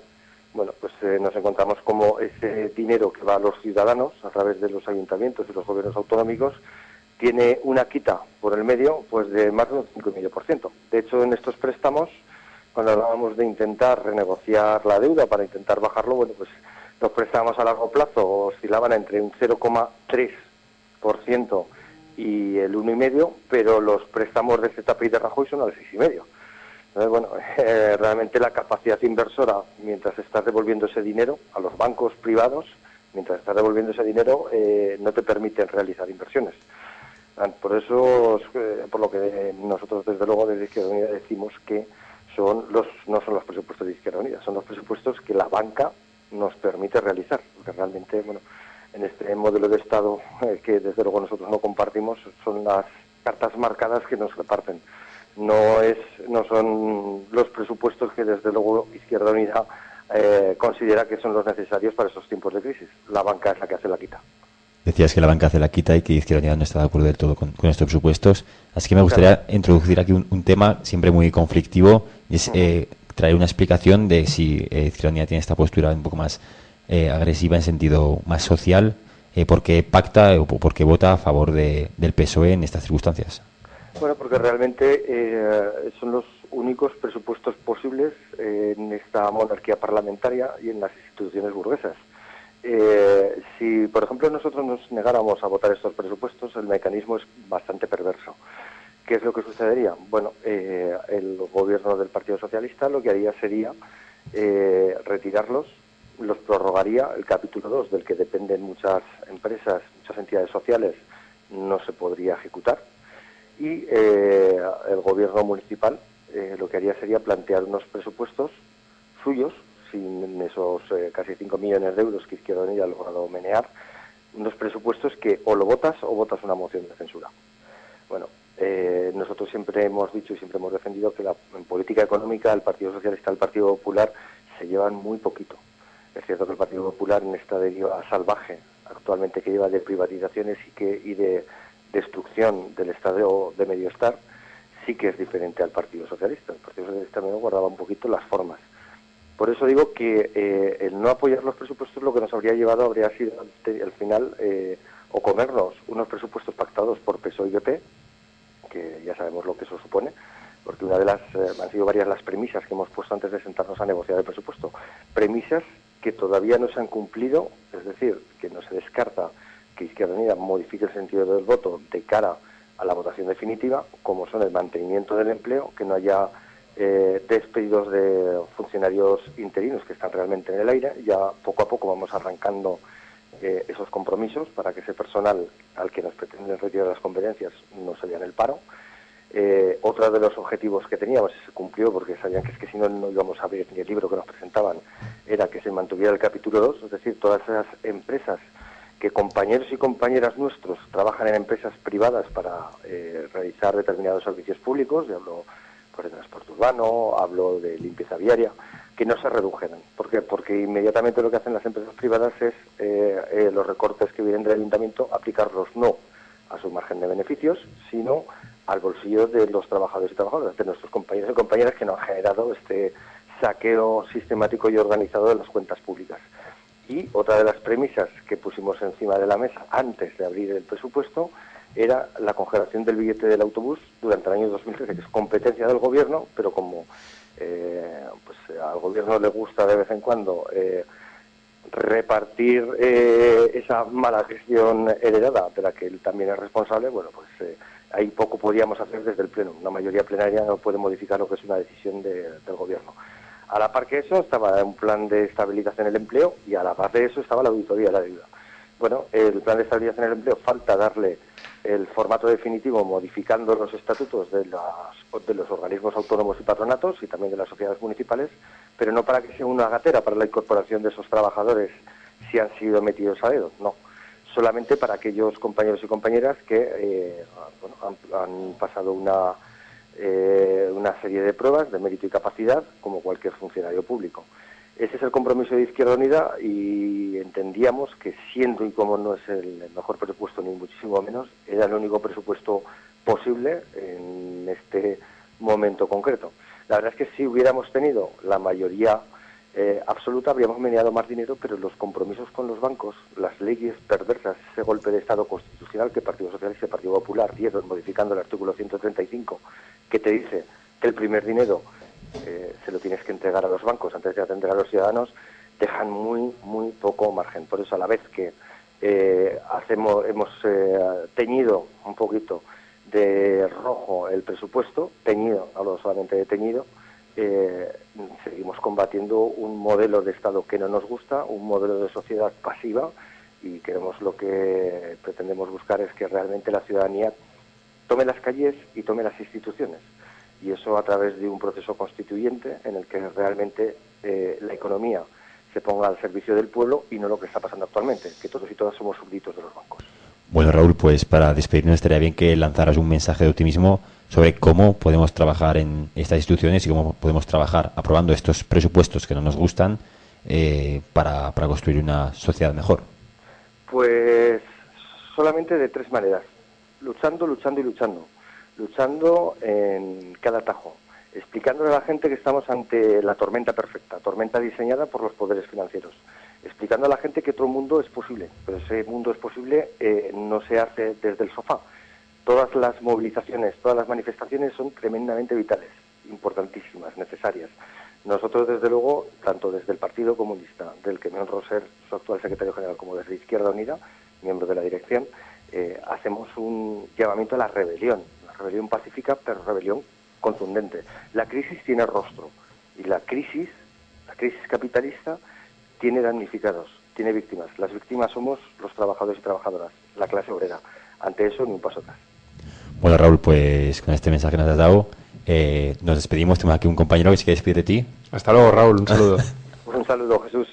Bueno, pues nos encontramos como ese dinero que va a los ciudadanos a través de los ayuntamientos y los gobiernos autonómicos tiene una quita por el medio pues de más de un 5,5%. De hecho, en estos préstamos, cuando hablábamos de intentar renegociar la deuda para intentar bajarlo, bueno, pues los préstamos a largo plazo oscilaban entre un 0,3% y el 1,5%, pero los préstamos de ZP y de Rajoy son al 6,5%. Entonces, bueno, realmente la capacidad inversora, mientras estás devolviendo ese dinero a los bancos privados, mientras estás devolviendo ese dinero, no te permiten realizar inversiones. Por eso, por lo que nosotros desde luego desde Izquierda Unida decimos que no son los presupuestos de Izquierda Unida, son los presupuestos que la banca nos permite realizar. Porque realmente, bueno, en este modelo de Estado que desde luego nosotros no compartimos, son las cartas marcadas que nos reparten. No son los presupuestos que desde luego Izquierda Unida considera que son los necesarios para esos tiempos de crisis. La banca es la que hace la quita. Decías que la banca hace la quita y que Izquierda Unida no está de acuerdo del todo con estos presupuestos. Así que me gustaría introducir aquí un tema siempre muy conflictivo, y es traer una explicación de si Izquierda Unida tiene esta postura un poco más agresiva en sentido más social, porque pacta o porque vota a favor del PSOE en estas circunstancias. Bueno, porque realmente son los únicos presupuestos posibles en esta monarquía parlamentaria y en las instituciones burguesas. Si, por ejemplo, nosotros nos negáramos a votar estos presupuestos, el mecanismo es bastante perverso. ¿Qué es lo que sucedería? Bueno, el gobierno del Partido Socialista lo que haría sería retirarlos, los prorrogaría, el capítulo 2, del que dependen muchas empresas, muchas entidades sociales, no se podría ejecutar, y el gobierno municipal lo que haría sería plantear unos presupuestos suyos, sin esos casi 5 millones de euros que Izquierda Unida ha logrado menear, unos presupuestos que o lo votas o votas una moción de censura. Bueno, nosotros siempre hemos dicho y siempre hemos defendido que en política económica el Partido Socialista y el Partido Popular se llevan muy poquito. Es cierto que el Partido Popular, en esta deriva salvaje actualmente que lleva de privatizaciones y de destrucción del estado de medio-estar, sí que es diferente al Partido Socialista. El Partido Socialista también guardaba un poquito las formas. Por eso digo que el no apoyar los presupuestos lo que nos habría llevado habría sido al final o comernos unos presupuestos pactados por PSOE y PP, que ya sabemos lo que eso supone, porque una de las han sido varias las premisas que hemos puesto antes de sentarnos a negociar el presupuesto. Premisas que todavía no se han cumplido, es decir, que no se descarta que Izquierda Unida modifique el sentido del voto de cara a la votación definitiva, como son el mantenimiento del empleo, que no haya despedidos de funcionarios interinos que están realmente en el aire. Ya poco a poco vamos arrancando esos compromisos para que ese personal al que nos pretenden retirar las competencias no se vea en el paro. Otro de los objetivos que teníamos, se cumplió porque sabían que es que si no, no íbamos a ver ni el libro que nos presentaban, era que se mantuviera el capítulo 2, es decir, todas esas empresas que compañeros y compañeras nuestros trabajan en empresas privadas para realizar determinados servicios públicos, y hablo de transporte urbano, hablo de limpieza viaria, que no se redujeran. ¿Por qué? Porque inmediatamente lo que hacen las empresas privadas es los recortes que vienen del ayuntamiento, aplicarlos no a su margen de beneficios, sino al bolsillo de los trabajadores y trabajadoras, de nuestros compañeros y compañeras que nos han generado este saqueo sistemático y organizado de las cuentas públicas. Y otra de las premisas que pusimos encima de la mesa antes de abrir el presupuesto era la congelación del billete del autobús durante el año 2013, que es competencia del gobierno, pero como al gobierno le gusta de vez en cuando repartir esa mala gestión heredada de la que él también es responsable, bueno, pues ahí poco podíamos hacer desde el Pleno. Una mayoría plenaria no puede modificar lo que es una decisión del gobierno. A la par que eso estaba un plan de estabilización del empleo y a la par de eso estaba la auditoría de la deuda. Bueno, el plan de estabilización del empleo falta darle el formato definitivo modificando los estatutos de los organismos autónomos y patronatos y también de las sociedades municipales, pero no para que sea una gatera para la incorporación de esos trabajadores si han sido metidos a dedo, no. Solamente para aquellos compañeros y compañeras que han pasado una serie de pruebas de mérito y capacidad como cualquier funcionario público. Ese es el compromiso de Izquierda Unida y entendíamos que siendo y como no es el mejor presupuesto ni muchísimo menos, era el único presupuesto posible en este momento concreto. La verdad es que si hubiéramos tenido la mayoría absoluta habríamos meneado más dinero, pero los compromisos con los bancos, las leyes perversas, ese golpe de Estado constitucional que el Partido Socialista y el Partido Popular dieron modificando el artículo 135, que te dice que el primer dinero se lo tienes que entregar a los bancos antes de atender a los ciudadanos, dejan muy poco margen. Por eso, a la vez que hemos teñido un poquito de rojo el presupuesto, teñido, hablo solamente de teñido, seguimos combatiendo un modelo de Estado que no nos gusta, un modelo de sociedad pasiva, y queremos, lo que pretendemos buscar es que realmente la ciudadanía tome las calles y tome las instituciones, y eso a través de un proceso constituyente en el que realmente la economía se ponga al servicio del pueblo y no lo que está pasando actualmente, que todos y todas somos súbditos de los bancos. Bueno, Raúl, pues para despedirnos estaría bien que lanzaras un mensaje de optimismo sobre cómo podemos trabajar en estas instituciones y cómo podemos trabajar aprobando estos presupuestos que no nos gustan para construir una sociedad mejor. Pues solamente de tres maneras: luchando y luchando. Luchando en cada atajo, explicándole a la gente que estamos ante la tormenta perfecta, tormenta diseñada por los poderes financieros, explicando a la gente que otro mundo es posible, pero ese mundo es posible no se hace desde el sofá. Todas las movilizaciones, todas las manifestaciones son tremendamente vitales, importantísimas, necesarias. Nosotros, desde luego, tanto desde el Partido Comunista, del que me honro ser su actual secretario general, como desde Izquierda Unida, miembro de la dirección, hacemos un llamamiento a la rebelión pacífica, pero rebelión contundente. La crisis tiene rostro y la crisis capitalista tiene damnificados, tiene víctimas. Las víctimas somos los trabajadores y trabajadoras, la clase obrera. Ante eso, ni un paso atrás. Bueno, Raúl, pues con este mensaje que nos has dado, nos despedimos. Tenemos aquí un compañero que se quiere despedir de ti. Hasta luego, Raúl. Un saludo. Un saludo, Jesús.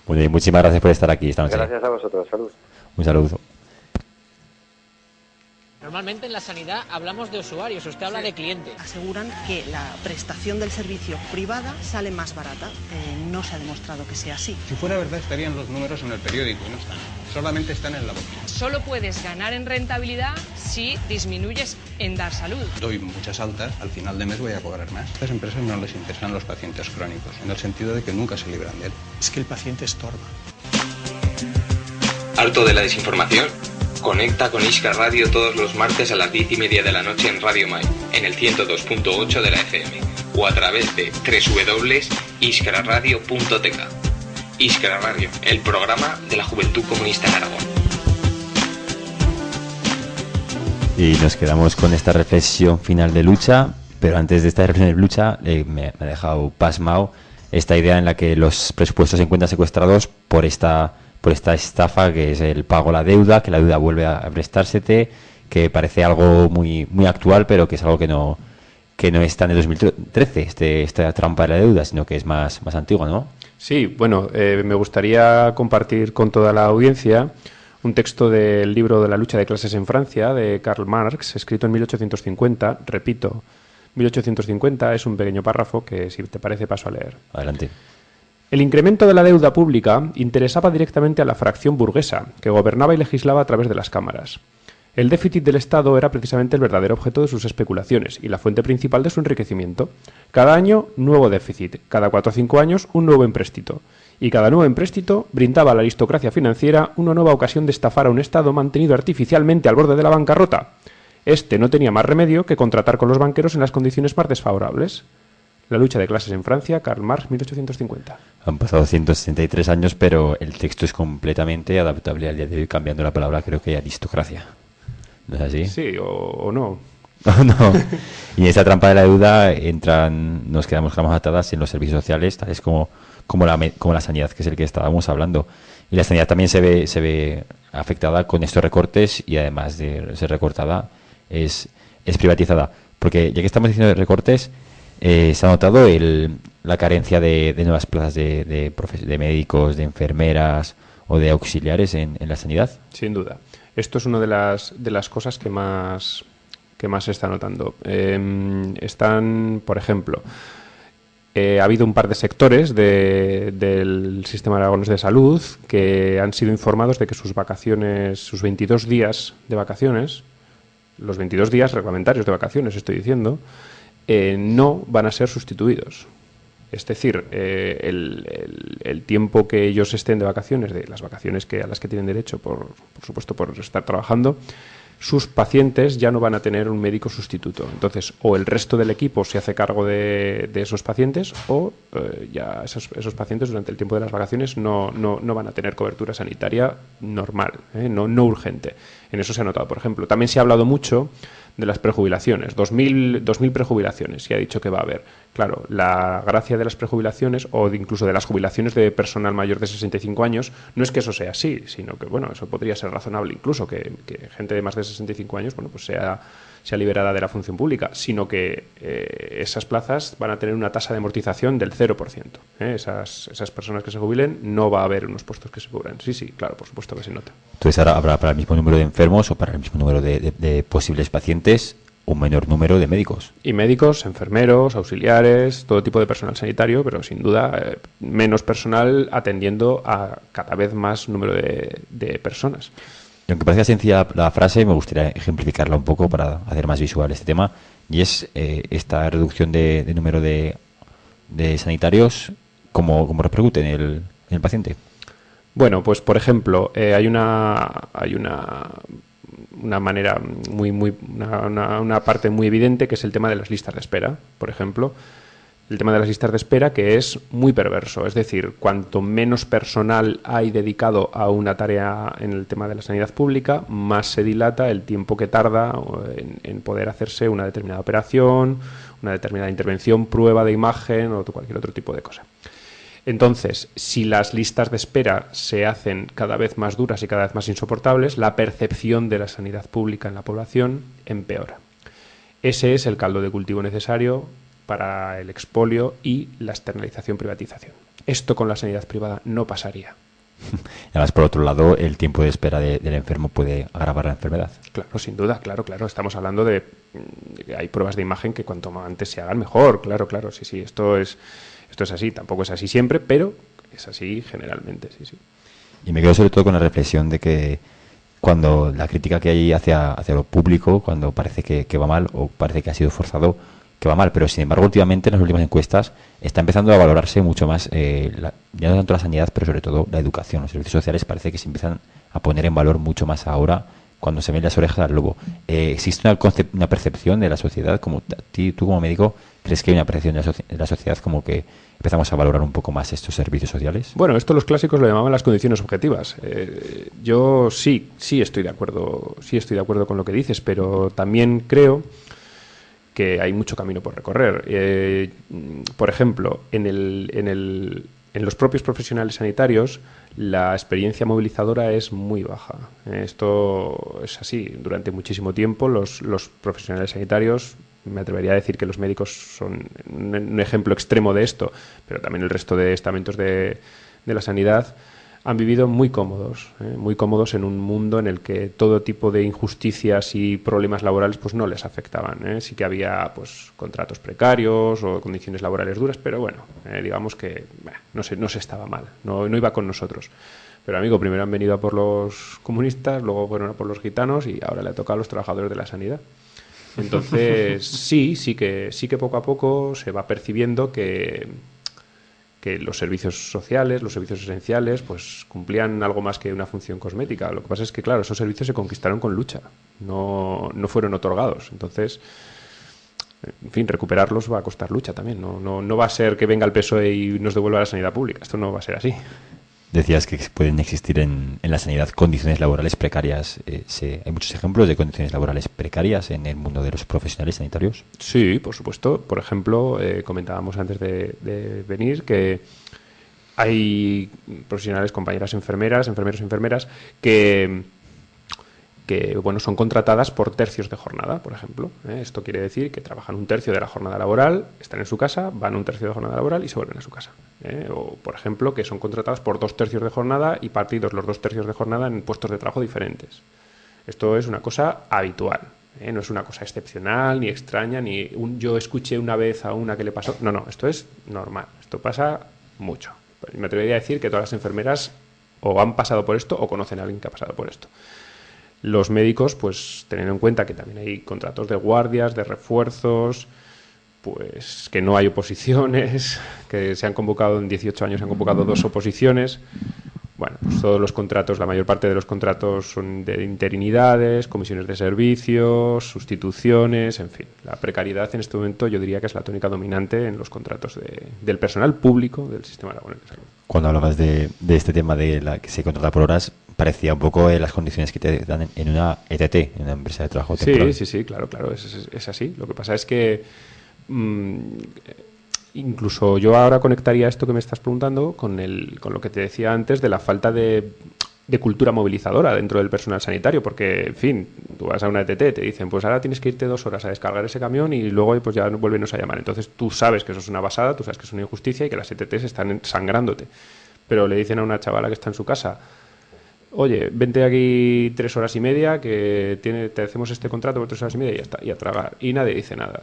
Muy bien, muchísimas gracias por estar aquí esta noche. Gracias a vosotros. Salud. Un saludo. Normalmente en la sanidad hablamos de usuarios, usted habla de clientes. Aseguran que la prestación del servicio privada sale más barata. No se ha demostrado que sea así. Si fuera verdad estarían los números en el periódico y no están. Solamente están en la boca. Solo puedes ganar en rentabilidad si disminuyes en dar salud. Doy muchas altas, al final de mes voy a cobrar más. A estas empresas no les interesan los pacientes crónicos, en el sentido de que nunca se libran de él. Es que el paciente estorba. ¿Harto de la desinformación? Conecta con Iskar Radio todos los martes a las 10:30 de la noche en Radio Mai, en el 102.8 de la FM, o a través de www.iskarradio.tk. Iskar Radio, el programa de la Juventud Comunista en Aragón. Y nos quedamos con esta reflexión final de Lucha, pero antes de esta reflexión de Lucha me ha dejado pasmado esta idea en la que los presupuestos se encuentran secuestrados por esta estafa que es el pago a la deuda, que la deuda vuelve a prestársete, que parece algo muy muy actual, pero que es algo que no está en el 2013, esta trampa de la deuda, sino que es más antigua, ¿no? Sí, bueno, me gustaría compartir con toda la audiencia un texto del libro de la lucha de clases en Francia, de Karl Marx, escrito en 1850, repito, 1850, es un pequeño párrafo que, si te parece, paso a leer. Adelante. El incremento de la deuda pública interesaba directamente a la fracción burguesa, que gobernaba y legislaba a través de las cámaras. El déficit del Estado era precisamente el verdadero objeto de sus especulaciones y la fuente principal de su enriquecimiento. Cada año, nuevo déficit. Cada 4 o 5 años, un nuevo empréstito. Y cada nuevo empréstito brindaba a la aristocracia financiera una nueva ocasión de estafar a un Estado mantenido artificialmente al borde de la bancarrota. Este no tenía más remedio que contratar con los banqueros en las condiciones más desfavorables. La lucha de clases en Francia, Karl Marx, 1850. Han pasado 163 años, pero el texto es completamente adaptable al día de hoy, cambiando la palabra, creo que aristocracia. ¿No es así? Sí, o no. No. Y en esta trampa de la deuda nos quedamos atadas en los servicios sociales, tales como la sanidad, que es el que estábamos hablando. Y la sanidad también se ve afectada con estos recortes, y además de ser recortada, es privatizada. Porque ya que estamos diciendo de recortes, se ha notado la carencia de nuevas plazas de médicos, de enfermeras o de auxiliares en la sanidad. Sin duda. Esto es una de las cosas que más se está notando. Están, por ejemplo, ha habido un par de sectores del sistema aragonés de salud que han sido informados de que sus 22 días de vacaciones, los 22 días reglamentarios de vacaciones, estoy diciendo, no van a ser sustituidos. Es decir, el tiempo que ellos estén de vacaciones, de las vacaciones a las que tienen derecho, por supuesto, por estar trabajando, sus pacientes ya no van a tener un médico sustituto. Entonces, o el resto del equipo se hace cargo de esos pacientes, o ya esos pacientes durante el tiempo de las vacaciones no van a tener cobertura sanitaria normal, no urgente. En eso se ha notado, por ejemplo. También se ha hablado mucho de las prejubilaciones, 2.000 prejubilaciones se ha dicho que va a haber. Claro, la gracia de las prejubilaciones o incluso de las jubilaciones de personal mayor de 65 años no es que eso sea así, sino que, bueno, eso podría ser razonable incluso, que gente de más de 65 años, bueno, pues sea liberada de la función pública, sino que esas plazas van a tener una tasa de amortización del 0%. Esas personas que se jubilen, no va a haber unos puestos que se cubran. Sí, claro, por supuesto que se nota. Entonces ahora habrá para el mismo número de enfermos o para el mismo número de posibles pacientes un menor número de médicos. Y médicos, enfermeros, auxiliares, todo tipo de personal sanitario, pero sin duda menos personal atendiendo a cada vez más número de personas. Y aunque parezca sencilla la frase, me gustaría ejemplificarla un poco para hacer más visual este tema. y es esta reducción de número de sanitarios, ¿cómo repercute en el paciente? Bueno, pues por ejemplo, hay una manera una parte muy evidente, que es el tema de las listas de espera, por ejemplo. El tema de las listas de espera, que es muy perverso. Es decir, cuanto menos personal hay dedicado a una tarea en el tema de la sanidad pública, más se dilata el tiempo que tarda en poder hacerse una determinada operación, una determinada intervención, prueba de imagen o cualquier otro tipo de cosa. Entonces, si las listas de espera se hacen cada vez más duras y cada vez más insoportables, la percepción de la sanidad pública en la población empeora. Ese es el caldo de cultivo necesario para el expolio y la externalización, privatización. Esto con la sanidad privada no pasaría. Además, por otro lado, el tiempo de espera del enfermo puede agravar la enfermedad. Claro, sin duda, claro. Estamos hablando de que hay pruebas de imagen que cuanto antes se hagan mejor, claro, sí, esto es así. Tampoco es así siempre, pero es así generalmente, sí. Y me quedo sobre todo con la reflexión de que cuando la crítica que hay hacia lo público, cuando parece que va mal o parece que ha sido forzado, que va mal, pero sin embargo últimamente en las últimas encuestas está empezando a valorarse mucho más ya no tanto la sanidad, pero sobre todo la educación. Los servicios sociales parece que se empiezan a poner en valor mucho más ahora, cuando se ven las orejas al lobo. ¿Existe una percepción de la sociedad, como tú como médico crees que hay una percepción de la sociedad como que empezamos a valorar un poco más estos servicios sociales? Bueno, esto los clásicos lo llamaban las condiciones objetivas. Yo sí estoy de acuerdo con lo que dices, pero también creo que hay mucho camino por recorrer. Por ejemplo, en los propios profesionales sanitarios, la experiencia movilizadora es muy baja. Esto es así. Durante muchísimo tiempo, los profesionales sanitarios, me atrevería a decir que los médicos son un ejemplo extremo de esto, pero también el resto de estamentos de la sanidad, han vivido muy cómodos en un mundo en el que todo tipo de injusticias y problemas laborales pues no les afectaban. Sí que había pues contratos precarios o condiciones laborales duras, pero bueno, digamos que no se estaba mal, no iba con nosotros. Pero amigo, primero han venido a por los comunistas, luego fueron a por los gitanos y ahora le ha tocado a los trabajadores de la sanidad. Entonces sí que poco a poco se va percibiendo que los servicios sociales, los servicios esenciales, pues cumplían algo más que una función cosmética. Lo que pasa es que, claro, esos servicios se conquistaron con lucha, no fueron otorgados. Entonces, en fin, recuperarlos va a costar lucha también. No va a ser que venga el PSOE y nos devuelva la sanidad pública. Esto no va a ser así. Decías que pueden existir en la sanidad condiciones laborales precarias. ¿Hay muchos ejemplos de condiciones laborales precarias en el mundo de los profesionales sanitarios? Sí, por supuesto. Por ejemplo, comentábamos antes de venir que hay profesionales, compañeras enfermeros y enfermeras que bueno, son contratadas por tercios de jornada, por ejemplo. Esto quiere decir que trabajan un tercio de la jornada laboral, están en su casa, van un tercio de jornada laboral y se vuelven a su casa. O, por ejemplo, que son contratadas por 2 tercios de jornada y partidos los 2 tercios de jornada en puestos de trabajo diferentes. Esto es una cosa habitual, no es una cosa excepcional, ni extraña, ni yo escuché una vez a una que le pasó. No, esto es normal, esto pasa mucho. Me atrevería a decir que todas las enfermeras o han pasado por esto o conocen a alguien que ha pasado por esto. Los médicos, pues teniendo en cuenta que también hay contratos de guardias, de refuerzos, pues que no hay oposiciones, que se han convocado en 18 años, se han convocado 2 oposiciones. Bueno, pues todos los contratos, la mayor parte de los contratos son de interinidades, comisiones de servicios, sustituciones, en fin. La precariedad en este momento yo diría que es la tónica dominante en los contratos del personal público del sistema laboral de salud. Cuando hablabas de este tema de la que se contrata por horas, parecía un poco las condiciones que te dan en una ETT, en una empresa de trabajo temporal. Sí, claro, es así. Lo que pasa es que incluso yo ahora conectaría esto que me estás preguntando con lo que te decía antes de la falta de cultura movilizadora dentro del personal sanitario, porque, en fin, tú vas a una ETT, te dicen, pues ahora tienes que irte 2 horas a descargar ese camión y luego pues ya vuélvenos a llamar. Entonces tú sabes que eso es una basada, tú sabes que es una injusticia y que las ETTs están sangrándote. Pero le dicen a una chavala que está en su casa, oye, vente aquí 3 horas y media, que te hacemos este contrato por 3 horas y media y ya está, y a tragar. Y nadie dice nada.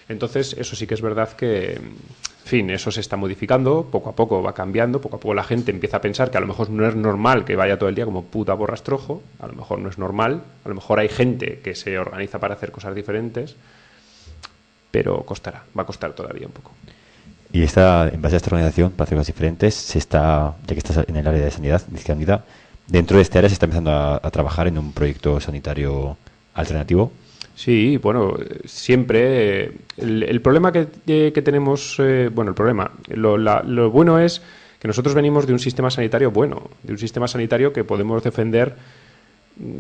Entonces, eso sí que es verdad que, en fin, eso se está modificando, poco a poco va cambiando, poco a poco la gente empieza a pensar que a lo mejor no es normal que vaya todo el día como puta borrastrojo, a lo mejor no es normal, a lo mejor hay gente que se organiza para hacer cosas diferentes, pero va a costar todavía un poco. Y en base a esta organización, para hacer cosas diferentes, ya que estás en el área de sanidad, de Izquierda Unida, dentro de este área se está empezando a trabajar en un proyecto sanitario alternativo. Sí, bueno, siempre. El problema que tenemos, el problema, lo bueno es que nosotros venimos de un sistema sanitario bueno, de un sistema sanitario que podemos defender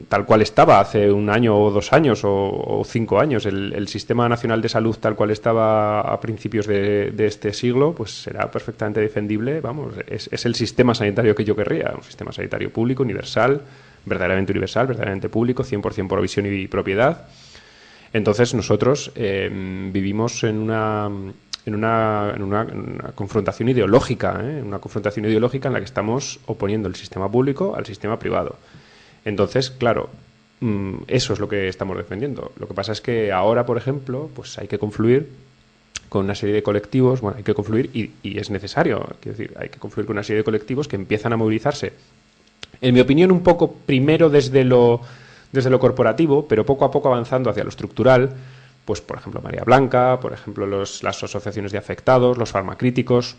tal cual estaba hace un año o 2 años o 5 años. El Sistema Nacional de Salud tal cual estaba a principios de este siglo, pues será perfectamente defendible. Vamos, es el sistema sanitario que yo querría, un sistema sanitario público, universal, verdaderamente público, 100% provisión y propiedad. Entonces nosotros vivimos en una confrontación ideológica, una confrontación ideológica en la que estamos oponiendo el sistema público al sistema privado. Entonces, claro, eso es lo que estamos defendiendo. Lo que pasa es que ahora, por ejemplo, pues hay que confluir con una serie de colectivos, hay que confluir y es necesario, quiero decir, hay que confluir con una serie de colectivos que empiezan a movilizarse, en mi opinión, un poco primero desde lo corporativo, pero poco a poco avanzando hacia lo estructural, pues por ejemplo María Blanca, por ejemplo las asociaciones de afectados, los farmacríticos.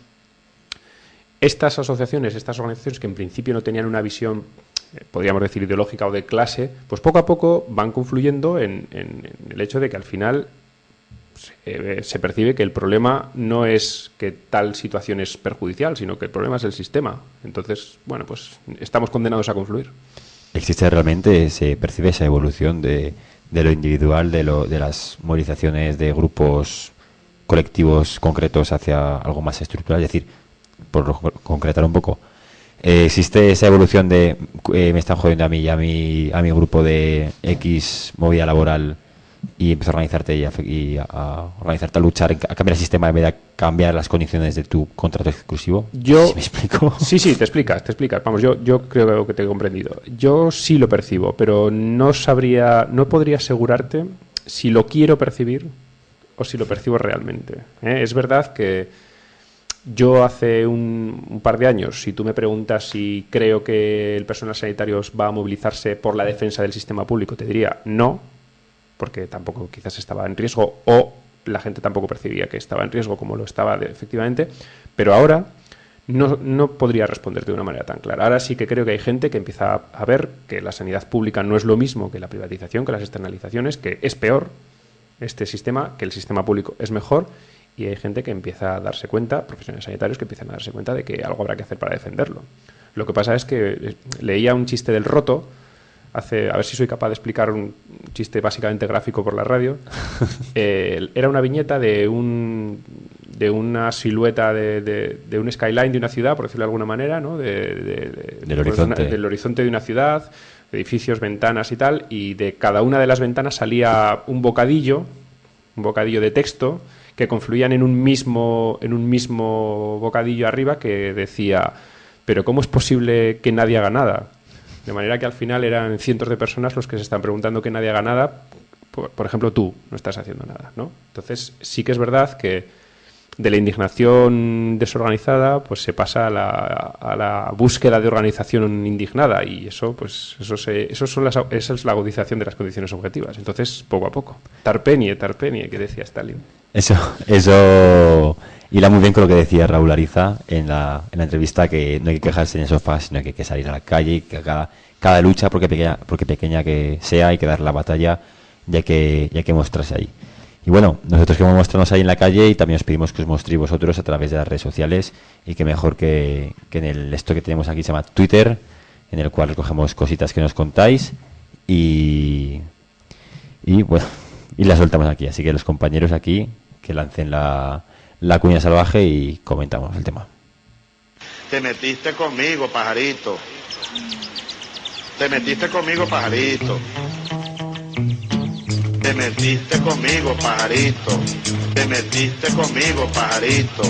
Estas asociaciones, estas organizaciones que en principio no tenían una visión, podríamos decir, ideológica o de clase, pues poco a poco van confluyendo en el hecho de que al final se percibe que el problema no es que tal situación es perjudicial, sino que el problema es el sistema. Entonces, pues estamos condenados a confluir. ¿Existe realmente, se percibe esa evolución de lo individual, de las movilizaciones de grupos colectivos concretos hacia algo más estructural? Es decir, por concretar un poco, ¿existe esa evolución de me están jodiendo a mí y a mi grupo de X movida laboral y empezar a organizarte y a organizarte a luchar, a cambiar el sistema en vez de cambiar las condiciones de tu contrato exclusivo? ¿Sí me explico? Sí, te explicas. Vamos, yo creo que te he comprendido. Yo sí lo percibo, pero no podría asegurarte si lo quiero percibir o si lo percibo realmente. Es verdad que yo hace un par de años, si tú me preguntas si creo que el personal sanitario va a movilizarse por la defensa del sistema público, te diría no, porque tampoco quizás estaba en riesgo o la gente tampoco percibía que estaba en riesgo como lo estaba efectivamente, pero ahora no podría responderte de una manera tan clara. Ahora sí que creo que hay gente que empieza a ver que la sanidad pública no es lo mismo que la privatización, que las externalizaciones, que es peor este sistema, que el sistema público es mejor, y hay gente que empieza a darse cuenta, profesionales sanitarios que empiezan a darse cuenta de que algo habrá que hacer para defenderlo. Lo que pasa es que leía un chiste del Roto, a ver si soy capaz de explicar un chiste básicamente gráfico por la radio. Era una viñeta de una silueta de un skyline de una ciudad, por decirlo de alguna manera, ¿no? Del horizonte. Del horizonte de una ciudad, edificios, ventanas y tal, y de cada una de las ventanas salía un bocadillo de texto que confluían en un mismo bocadillo arriba que decía: pero ¿cómo es posible que nadie haga nada? De manera que al final eran cientos de personas los que se están preguntando que nadie haga nada. Por ejemplo, tú no estás haciendo nada, ¿no? Entonces sí que es verdad que de la indignación desorganizada pues se pasa a la búsqueda de organización indignada, y esa es la agudización de las condiciones objetivas. Entonces, poco a poco. Tarpenie, que decía Stalin. Eso hila muy bien con lo que decía Raúl Ariza en la entrevista, que no hay que quejarse en el sofá, sino que hay que salir a la calle, y que cada lucha, porque pequeña que sea, hay que dar la batalla, y hay que mostrarse ahí. Y bueno, nosotros queremos mostrarnos ahí en la calle, y también os pedimos que os mostréis vosotros a través de las redes sociales, y que mejor que en esto que tenemos aquí se llama Twitter, en el cual recogemos cositas que nos contáis y bueno, y la soltamos aquí. Así que los compañeros aquí que lancen la cuña salvaje y comentamos el tema. Te metiste conmigo, pajarito. Te metiste conmigo, pajarito. Te metiste conmigo, pajarito. Te metiste conmigo, pajarito.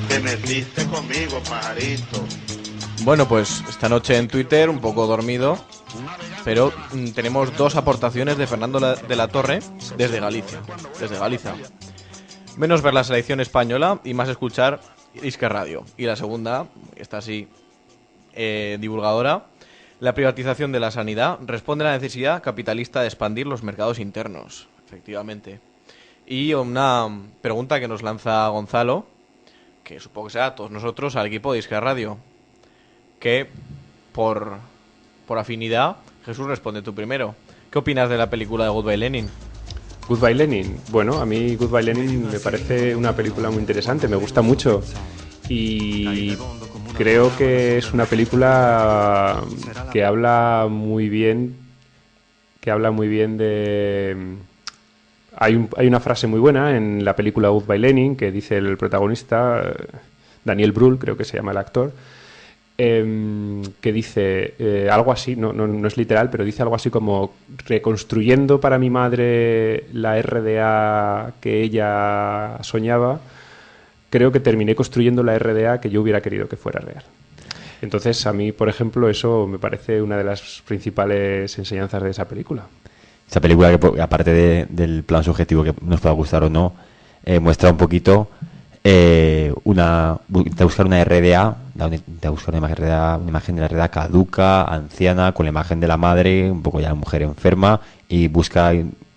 Te metiste conmigo, pajarito. Bueno, pues esta noche en Twitter, un poco dormido, pero tenemos dos aportaciones de Fernando de la Torre desde Galicia. Menos ver la selección española y más escuchar Iscar Radio. Y la segunda, esta sí, divulgadora: la privatización de la sanidad responde a la necesidad capitalista de expandir los mercados internos. Efectivamente. Y una pregunta que nos lanza Gonzalo, que supongo que será a todos nosotros, al equipo de Iskra Radio, que por afinidad, Jesús, responde tú primero. ¿Qué opinas de la película de Goodbye Lenin? Goodbye Lenin. Bueno, a mí Goodbye Lenin me parece una película muy interesante, me gusta mucho. Y creo que es una película que habla muy bien de... Hay una frase muy buena en la película Goodbye Lenin que dice el protagonista, Daniel Brühl, creo que se llama el actor, que dice algo así, no es literal, pero dice algo así como: reconstruyendo para mi madre la RDA que ella soñaba, creo que terminé construyendo la RDA que yo hubiera querido que fuera real. Entonces, a mí, por ejemplo, eso me parece una de las principales enseñanzas de esa película. Esa película que, aparte del plan subjetivo que nos pueda gustar o no, muestra un poquito de buscar una RDA, de buscar una imagen de la RDA caduca, anciana, con la imagen de la madre, un poco ya la mujer enferma, y busca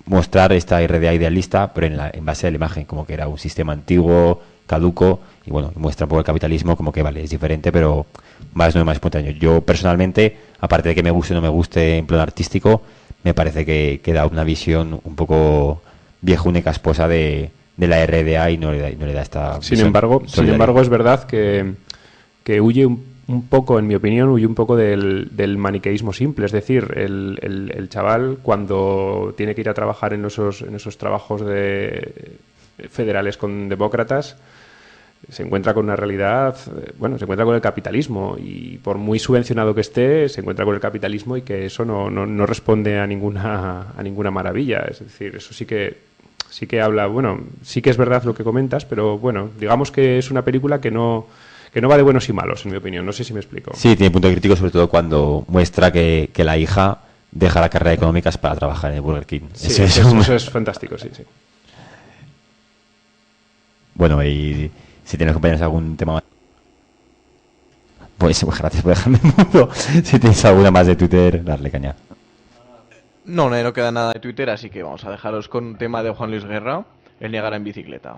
mostrar esta RDA idealista, pero en base a la imagen, como que era un sistema antiguo, caduco, y bueno, muestra un poco el capitalismo como que vale, es diferente, pero más no es más espontáneo. Yo personalmente, aparte de que me guste o no me guste en plano artístico, me parece que da una visión un poco viejuna y casposa de la RDA y no le da esta Sin embargo, es verdad que huye un poco, en mi opinión, huye un poco del maniqueísmo simple. Es decir, el chaval, cuando tiene que ir a trabajar en esos trabajos federales con demócratas, se encuentra con una realidad, se encuentra con el capitalismo, y por muy subvencionado que esté, se encuentra con el capitalismo, y que eso no responde a ninguna maravilla. Es decir, eso sí que habla, sí que es verdad lo que comentas, pero bueno, digamos que es una película que no va de buenos y malos, en mi opinión. No sé si me explico. Sí, tiene punto crítico, sobre todo cuando muestra que la hija deja la carrera de económicas para trabajar en el Burger King. Sí, eso es fantástico, sí. Bueno, y si tienes, compañeros, algún tema más, pues gracias por dejarme mudo. Si tienes alguna más de Twitter, darle caña. No queda nada de Twitter, así que vamos a dejaros con un tema de Juan Luis Guerra, el Niágara en bicicleta.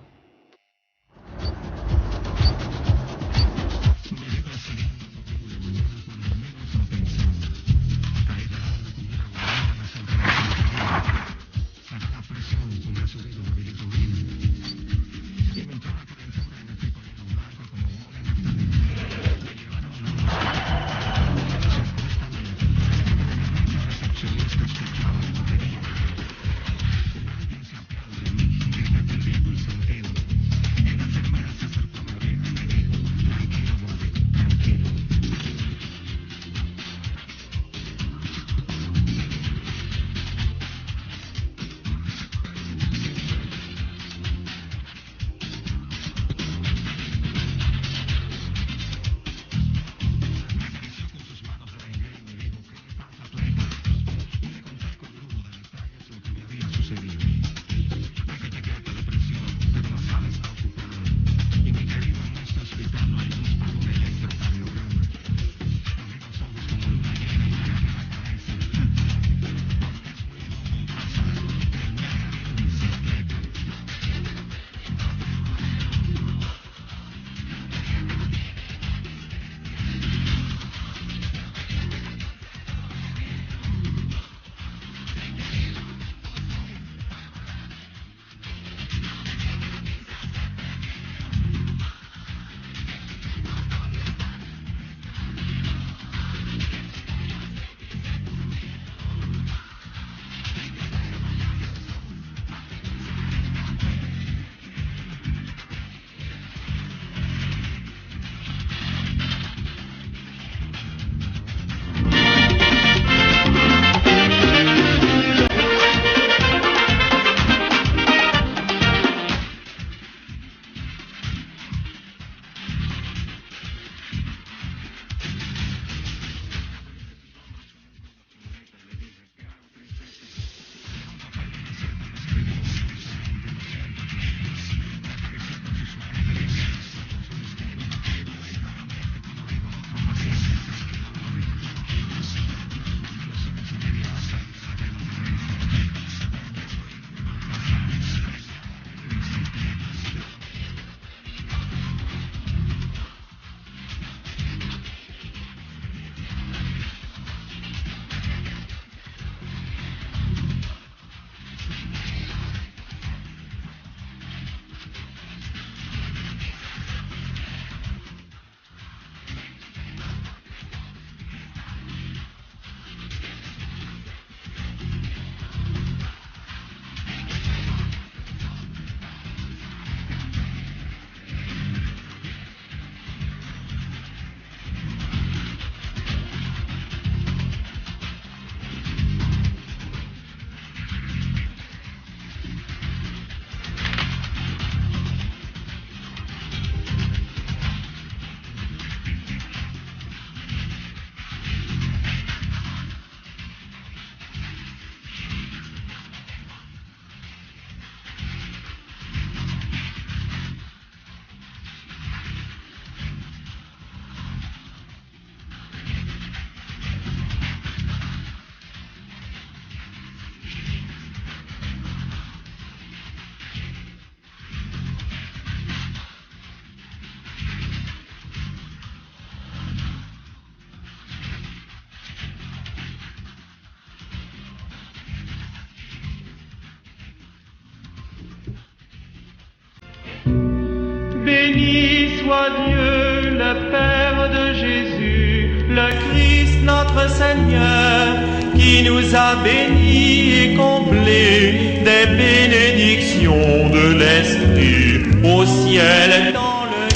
Béni soit Dieu, le Père de Jésus, le Christ notre Seigneur, qui nous a bénis et comblés des bénédictions de l'Esprit au ciel et dans le...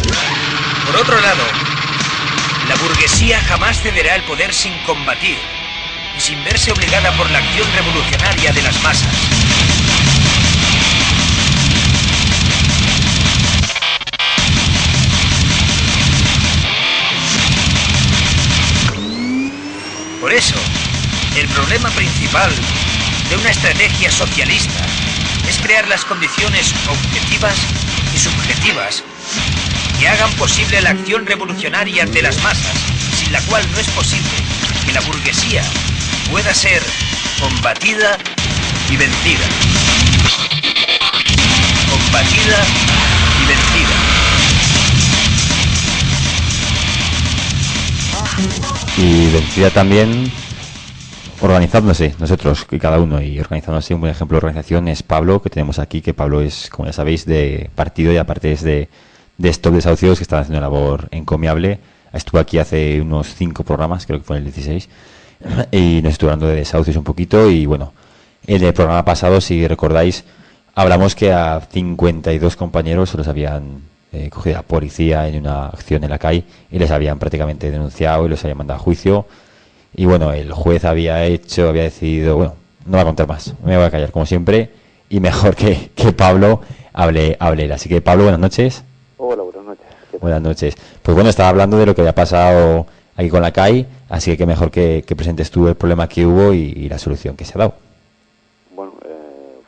Por otro lado, la burguesía jamás cederá el poder sin combatir y sin verse obligada por la acción revolucionaria de las masas. Por eso, el problema principal de una estrategia socialista es crear las condiciones objetivas y subjetivas que hagan posible la acción revolucionaria de las masas, sin la cual no es posible que la burguesía pueda ser combatida y vencida. Combatida y vencida. Y vencida también organizándose nosotros y cada uno, y organizándose. Un buen ejemplo de organización es Pablo, que tenemos aquí, que Pablo es, como ya sabéis, de partido y aparte es de Stop Desahucios, que están haciendo una labor encomiable. Estuvo aquí hace unos 5 programas, creo que fue en el 16, y nos estuvo hablando de desahucios un poquito. Y bueno, en el programa pasado, si recordáis, hablamos que a 52 compañeros se los habían cogido la policía en una acción en la calle y les habían prácticamente denunciado y los habían mandado a juicio. Y bueno, el juez había decidido, bueno, no voy a contar más, me voy a callar como siempre, y mejor que Pablo hable él. Así que Pablo, buenas noches. Hola, buenas noches. Buenas noches. Pues bueno, estaba hablando de lo que había pasado aquí con la CAI, así que mejor que presentes tú el problema que hubo y la solución que se ha dado. Bueno,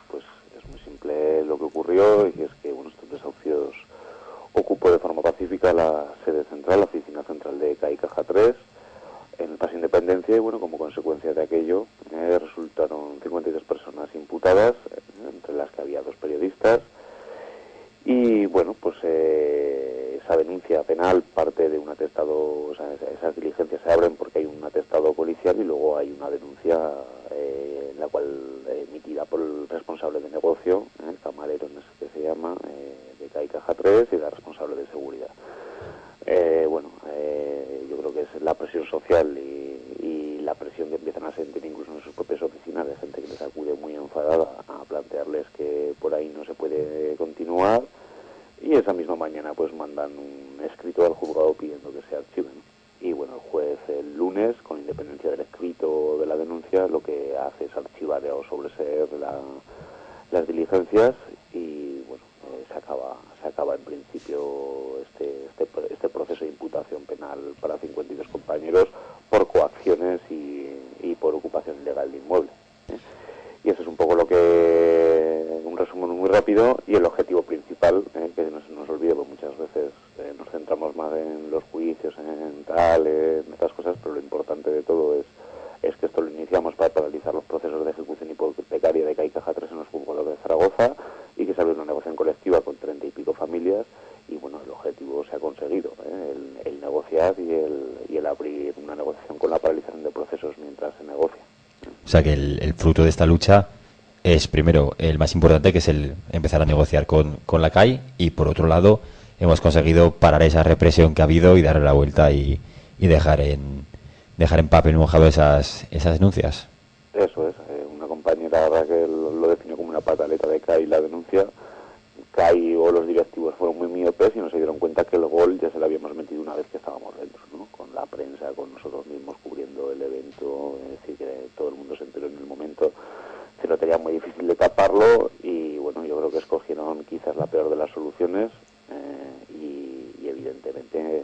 pues es muy simple lo que ocurrió, y es que estos desahucios ocupó de forma pacífica la sede central, la oficina central de CAI Caja 3, en el Paso Independencia, y bueno, como consecuencia de aquello, resultaron 52 personas imputadas, entre las que había 2 periodistas, y bueno, pues esa denuncia penal parte de un atestado, o sea, esas diligencias se abren porque hay un atestado policial y luego hay una denuncia la cual emitida por el responsable de negocio, el camarero en ese que se llama, de CAI Caja 3, y la responsable de seguridad. Yo creo que es la presión social y la presión que empiezan a sentir incluso en sus propias oficinas, de gente que les acude muy enfadada a plantearles que por ahí no se puede continuar, y esa misma mañana pues mandan un escrito al juzgado pidiendo que se archiven. Y bueno, el juez el lunes, con independencia del escrito de la denuncia, lo que hace es archivar o sobreseer las diligencias, y bueno, se acaba en principio este proceso de imputación penal para 52 compañeros por coacciones y por ocupación ilegal de inmueble. Y eso es un poco un resumen muy rápido, y el objetivo principal, que no se nos olvide, porque muchas veces nos centramos más en los juicios, en estas cosas, pero lo importante de todo es que esto lo iniciamos para paralizar los procesos de ejecución hipotecaria de CAI Caja 3 en los juzgados de Zaragoza, y que se abre una negociación colectiva con 30 y pico familias, y bueno, el objetivo se ha conseguido, el negociar y el abrir una negociación con la paralización de procesos mientras se negocia. O sea que el fruto de esta lucha es, primero, el más importante, que es el empezar a negociar con la CAI, y por otro lado hemos conseguido parar esa represión que ha habido y darle la vuelta y dejar en papel mojado esas denuncias. Eso es, una compañera Raquel lo definió como una pataleta de CAI la denuncia. CAI o los directivos fueron muy miopes y no se dieron cuenta que el gol ya se lo habíamos metido una vez que estábamos dentro, ¿no? Con la prensa, con nosotros mismos cubriendo el evento, es decir, que todo el mundo se enteró en el momento. Se lo tenía muy difícil de taparlo, y bueno, yo creo que escogieron quizás la peor de las soluciones, y evidentemente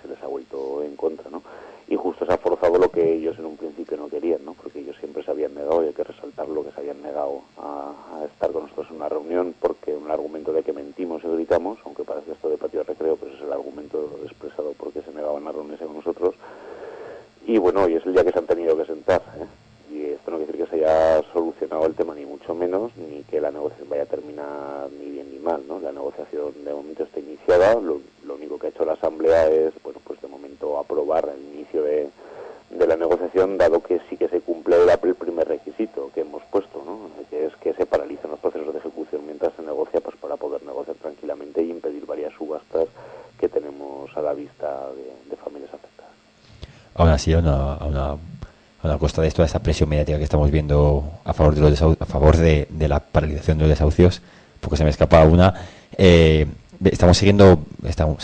se les ha vuelto en contra, ¿no? Y justo se ha forzado lo que ellos en un principio no querían, ¿no? Porque ellos siempre se habían negado, y hay que resaltarlo, que se habían negado a estar con nosotros en una reunión, porque un argumento de que mentimos y gritamos, aunque parece esto de patio de recreo, pero es el argumento expresado porque se negaban a reunirse con nosotros. Y bueno, hoy es el día que se han tenido que sentar, y esto no quiere decir que se haya solucionado el tema, ni mucho menos, ni que la negociación vaya a terminar ni bien ni mal, ¿no? La negociación de momento está iniciada. Lo único que ha hecho la Asamblea es, bueno, pues de momento aprobar el inicio de la negociación, dado que sí que se cumple el primer requisito que hemos puesto, ¿no? Que es que se paralicen los procesos de ejecución mientras se negocia, pues para poder negociar tranquilamente y impedir varias aún así, a una costa de toda esta presión mediática que estamos viendo a favor de de la paralización de los desahucios, porque se me escapa una.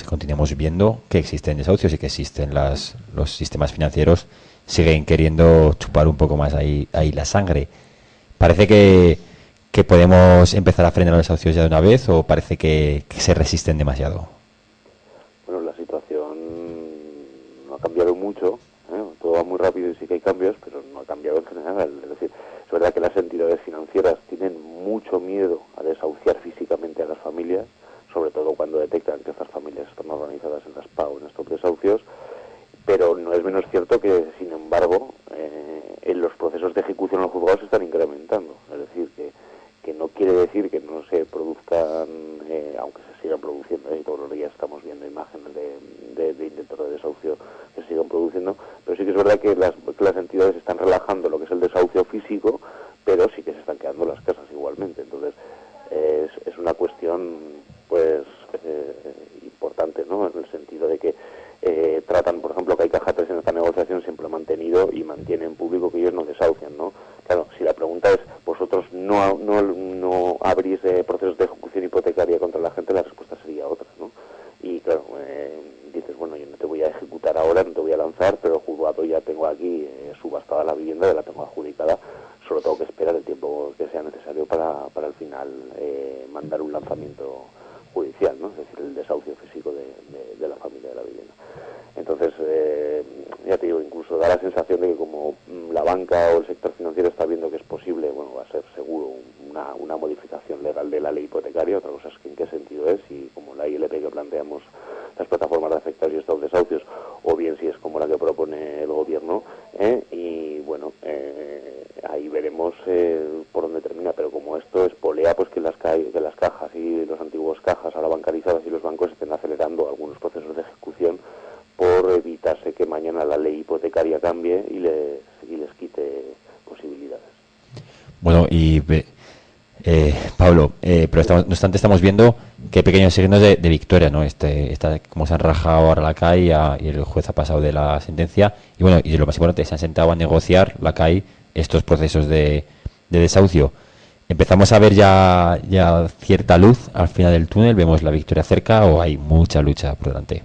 Continuamos viendo que existen desahucios y que existen los sistemas financieros siguen queriendo chupar un poco más ahí la sangre. Parece que podemos empezar a frenar los desahucios ya de una vez, o parece que se resisten demasiado. Bueno, la situación no ha cambiado mucho, todo va muy rápido y sí que hay cambios, pero no ha cambiado en general. Es decir, es verdad que las entidades financieras tienen mucho miedo a desahuciar físicamente a las familias, sobre todo cuando detectan que estas familias están organizadas en las PAO, en estos desahucios, pero no es menos cierto que, sin embargo, en los procesos de ejecución en los juzgados se están incrementando. Es decir, que no quiere decir que no se produzcan, aunque se sigan produciendo, y todos los días estamos viendo imágenes de intentos de desahucio que se sigan produciendo, pero sí que es verdad que las entidades están relajando lo que es el desahucio físico, pero sí que se están quedando las casas igualmente. Entonces, es una cuestión pues importante, ¿no? En el sentido de que tratan, por ejemplo, que hay Caja 3 en esta negociación siempre ha mantenido y mantiene en público que ellos no desahucian, ¿no? Claro, si la pregunta es, ¿vosotros no abrís procesos de ejecución hipotecaria contra la gente? La respuesta sería otra, ¿no? Y claro, dices, bueno, yo no te voy a ejecutar ahora, no te voy a lanzar, pero el juzgado ya tengo aquí subastada la vivienda, ya la tengo adjudicada, solo tengo que esperar el tiempo que sea necesario para al final mandar un lanzamiento judicial, ¿no? Es decir, el desahucio físico de la familia de la vivienda. Entonces, ya te digo, incluso da la sensación de que como la banca o el sector financiero está viendo que es posible, bueno, va a ser seguro una modificación legal de la ley hipotecaria. Otra cosa es que en qué sentido es, y como la ILP que planteamos las plataformas de afectados y estos desahucios, o bien si es como la que propone el gobierno, y bueno, ahí veremos por dónde termina, pero como esto espolea pues que las cajas y los antiguos cajas ahora bancarizadas y los bancos estén acelerando algunos procesos de ejecución por evitarse que mañana la ley hipotecaria cambie y les quite posibilidades. Bueno, y Pablo, pero no obstante estamos viendo que hay pequeños signos de victoria, ¿no? Como se han rajado ahora la CAI y el juez ha pasado de la sentencia, y bueno, y lo más importante, se han sentado a negociar la CAI estos procesos de desahucio. ¿Empezamos a ver ya cierta luz al final del túnel? ¿Vemos la victoria cerca o hay mucha lucha por delante?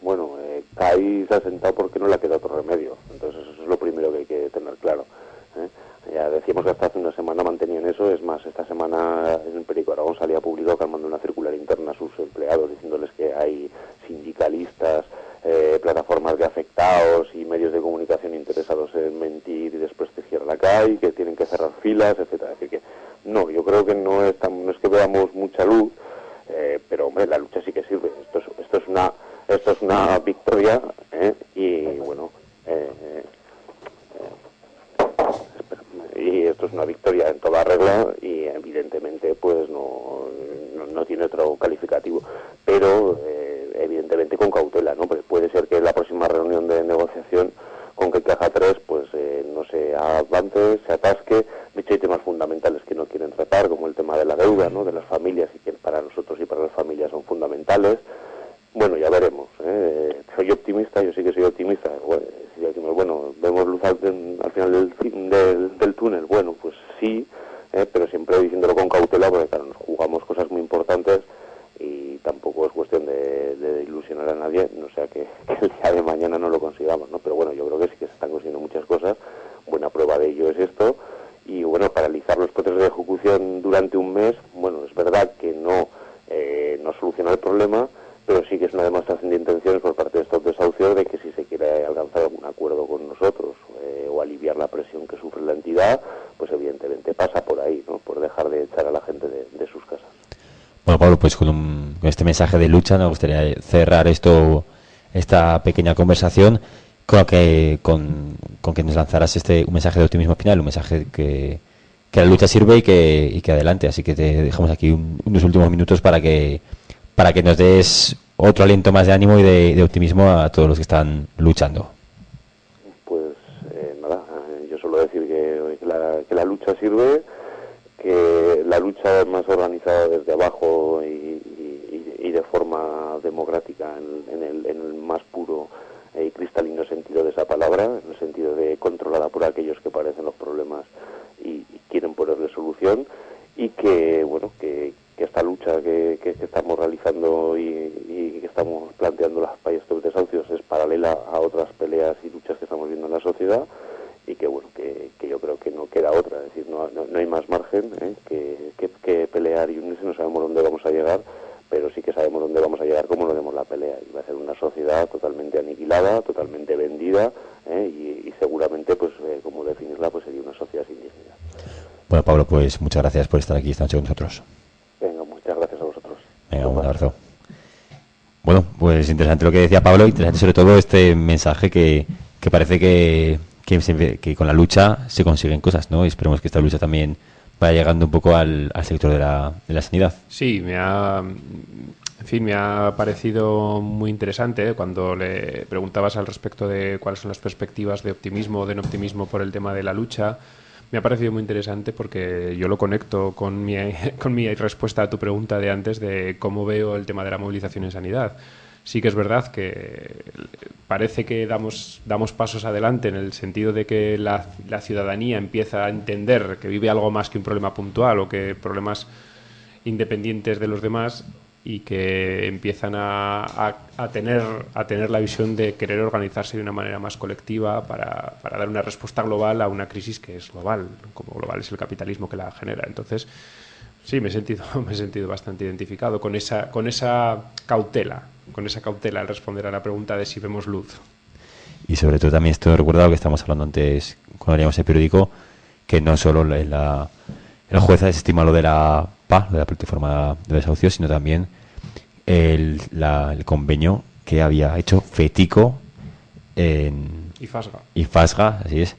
Bueno, CAI se ha sentado porque no le ha quedado otro remedio, entonces eso es lo primero que hay que tener claro. Ya decíamos que hasta hace una semana mantenían eso, es más, esta semana en el Perico Aragón salía publicado que han mandado una circular interna a sus empleados diciéndoles que hay sindicalistas, plataformas de afectados y medios de comunicación interesados en mentir y desprestigiar la CAI, que tienen que cerrar filas, etcétera. Así que no, yo creo que no es que veamos mucha luz, pero hombre, la lucha sí que sirve. Esto es una victoria, y bueno, y esto es una victoria en toda regla y evidentemente pues no tiene otro calificativo, pero evidentemente con cautela, ¿no? Pues puede ser que en la próxima reunión de negociación con que Caja 3 pues no se avance, se atasque. De hecho hay temas fundamentales que no quieren tratar, como el tema de la deuda, ¿no? De las familias, y que para nosotros y para las familias son fundamentales. Bueno, ya veremos. Soy optimista, yo sí que soy optimista. Bueno, vemos luz al final del túnel. Bueno, pues sí, pero siempre diciéndolo con cautela, porque claro, nos jugamos cosas muy importantes y tampoco es cuestión de ilusionar a nadie, no sea que el día de mañana no lo consigamos, ¿no? Pero bueno, yo creo que sí que se están consiguiendo muchas cosas. Buena prueba de ello es esto. Y bueno, paralizar los procesos de ejecución durante un mes, bueno, es verdad que no soluciona el problema, pero sí que es una demostración de intenciones por parte de estos desahucios de que si se quiere alcanzar algún acuerdo con nosotros o aliviar la presión que sufre la entidad, pues evidentemente pasa por ahí, ¿no? Por dejar de echar a la gente de sus casas. Bueno, Pablo, pues con este mensaje de lucha nos gustaría cerrar esta pequeña conversación con que nos lanzaras un mensaje de optimismo final, un mensaje que la lucha sirve y que adelante. Así que te dejamos aquí unos últimos minutos para que nos des otro aliento más de ánimo y de optimismo a todos los que están luchando. Pues nada, yo suelo decir que la lucha sirve, que la lucha es más organizada desde abajo y de forma democrática en el más puro y cristalino sentido de esa por aquellos que padecen los problemas y quieren ponerle solución, y que bueno, que esta lucha que estamos realizando y que estamos planteando las payas de desahucios es paralela a otras peleas y luchas que estamos viendo en la sociedad, y que bueno, que yo creo que no queda otra, es decir, no hay más margen que pelear y unirse. No sabemos dónde vamos a llegar, pero sí que sabemos dónde vamos a llegar como nos demos la pelea, y va a ser una sociedad totalmente aniquilada, totalmente vendida, y seguramente, pues como definirla, pues sería una sociedad sin dignidad. Bueno, Pablo, pues muchas gracias por estar aquí esta noche con nosotros. Venga, muchas gracias a vosotros. Venga, un abrazo. Bueno, pues interesante lo que decía Pablo, interesante sobre todo este mensaje que parece que con la lucha se consiguen cosas, ¿no? Y esperemos que esta lucha también vaya llegando un poco al sector de la sanidad. Sí, me ha parecido muy interesante cuando le preguntabas al respecto de cuáles son las perspectivas de optimismo o de no optimismo por el tema de la lucha. Me ha parecido muy interesante porque yo lo conecto con mi respuesta a tu pregunta de antes de cómo veo el tema de la movilización en sanidad. Sí que es verdad que parece que damos pasos adelante en el sentido de que la ciudadanía empieza a entender que vive algo más que un problema puntual o que problemas independientes de los demás, y que empiezan a tener la visión de querer organizarse de una manera más colectiva para dar una respuesta global a una crisis que es global, como global es el capitalismo que la genera. Entonces, sí, me he sentido bastante identificado con esa cautela al responder a la pregunta de si vemos luz. Y sobre todo también esto recuerda lo que estamos hablando antes cuando leíamos el periódico, que no solo el juez desestima lo de la PA, lo de la plataforma de desahucios, sino también el convenio que había hecho FETICO y FASGA, así es,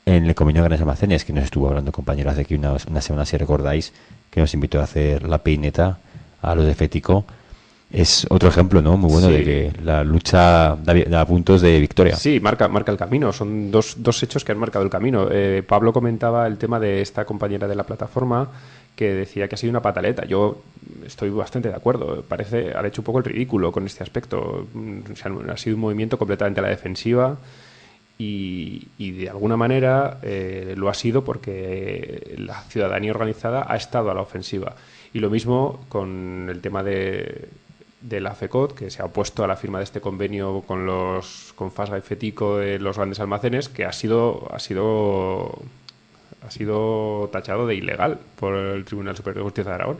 en el convenio de grandes almacenes, que nos estuvo hablando compañero hace aquí una semana, si recordáis, que nos invitó a hacer la peineta a los de FETICO. Es otro ejemplo, ¿no? Muy bueno, sí, de que la lucha da puntos de victoria. Sí, marca el camino. Son dos hechos que han marcado el camino. Pablo comentaba el tema de esta compañera de la plataforma que decía que ha sido una pataleta. Yo estoy bastante de acuerdo. Han hecho un poco el ridículo con este aspecto. Ha sido un movimiento completamente a la defensiva y de alguna manera lo ha sido porque la ciudadanía organizada ha estado a la ofensiva. Y lo mismo con el tema de la FECOT, que se ha opuesto a la firma de este convenio con FASGA y FETICO de los grandes almacenes, que ha sido tachado de ilegal por el Tribunal Superior de Justicia de Aragón.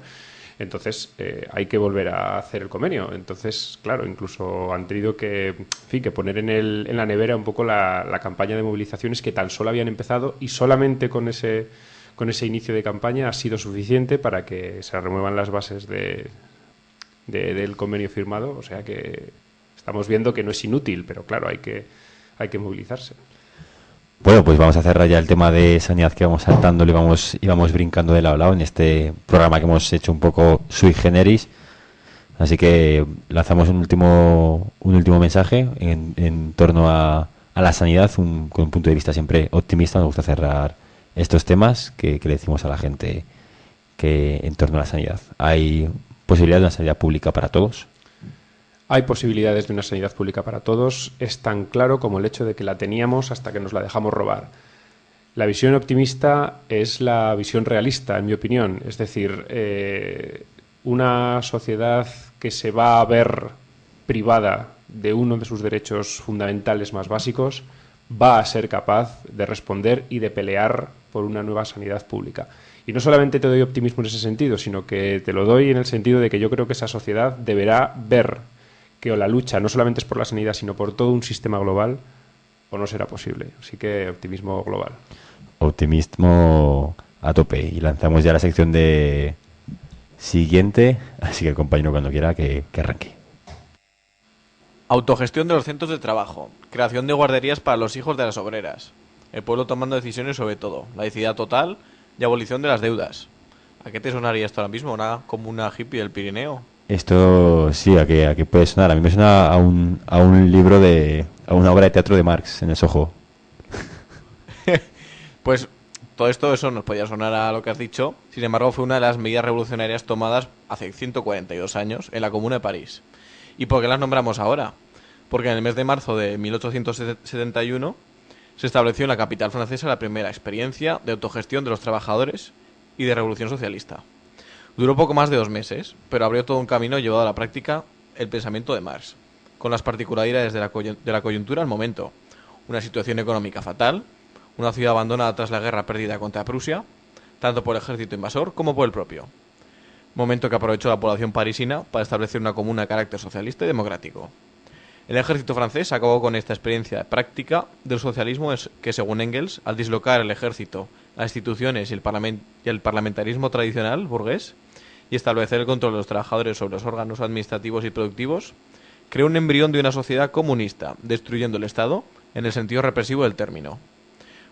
Entonces hay que volver a hacer el convenio. Entonces, claro, incluso han tenido que poner en la nevera un poco la campaña de movilizaciones que tan solo habían empezado, y solamente con ese inicio de campaña ha sido suficiente para que se remuevan las bases del convenio firmado. O sea que estamos viendo que no es inútil, pero claro, hay que movilizarse. Bueno, pues vamos a cerrar ya el tema de sanidad, que vamos saltando y vamos brincando de lado a lado en este programa que hemos hecho un poco sui generis. Así que lanzamos un último mensaje en torno a la sanidad, con un punto de vista siempre optimista. Nos gusta cerrar estos temas que le decimos a la gente que en torno a la sanidad hay posibilidad de una sanidad pública para todos. Hay posibilidades de una sanidad pública para todos. Es tan claro como el hecho de que la teníamos hasta que nos la dejamos robar. La visión optimista es la visión realista, en mi opinión. Es decir, una sociedad que se va a ver privada de uno de sus derechos fundamentales más básicos va a ser capaz de responder y de pelear por una nueva sanidad pública. Y no solamente te doy optimismo en ese sentido, sino que te lo doy en el sentido de que yo creo que esa sociedad deberá ver que la lucha no solamente es por la sanidad, sino por todo un sistema global, o no será posible. Así que optimismo global. Optimismo a tope. Y lanzamos ya la sección de siguiente, así que el compañero, cuando quiera, que arranque. Autogestión de los centros de trabajo. Creación de guarderías para los hijos de las obreras. El pueblo tomando decisiones sobre todo. Laicidad total y abolición de las deudas. ¿A qué te sonaría esto ahora mismo? ¿Una comuna hippie del Pirineo? Esto sí, ¿a qué puede sonar? A mí me suena a un libro a una obra de teatro de Marx en el Soho. Pues todo eso nos podía sonar a lo que has dicho. Sin embargo, fue una de las medidas revolucionarias tomadas hace 142 años en la Comuna de París. ¿Y por qué las nombramos ahora? Porque en el mes de marzo de 1871 se estableció en la capital francesa la primera experiencia de autogestión de los trabajadores y de revolución socialista. Duró poco más de 2 meses, pero abrió todo un camino llevado a la práctica el pensamiento de Marx, con las particularidades de la coyuntura al momento: una situación económica fatal, una ciudad abandonada tras la guerra perdida contra Prusia, tanto por el ejército invasor como por el propio. Momento que aprovechó la población parisina para establecer una comuna de carácter socialista y democrático. El ejército francés acabó con esta experiencia práctica del socialismo que, según Engels, al dislocar el ejército, las instituciones y el parlamentarismo tradicional burgués y establecer el control de los trabajadores sobre los órganos administrativos y productivos, creó un embrión de una sociedad comunista, destruyendo el Estado en el sentido represivo del término.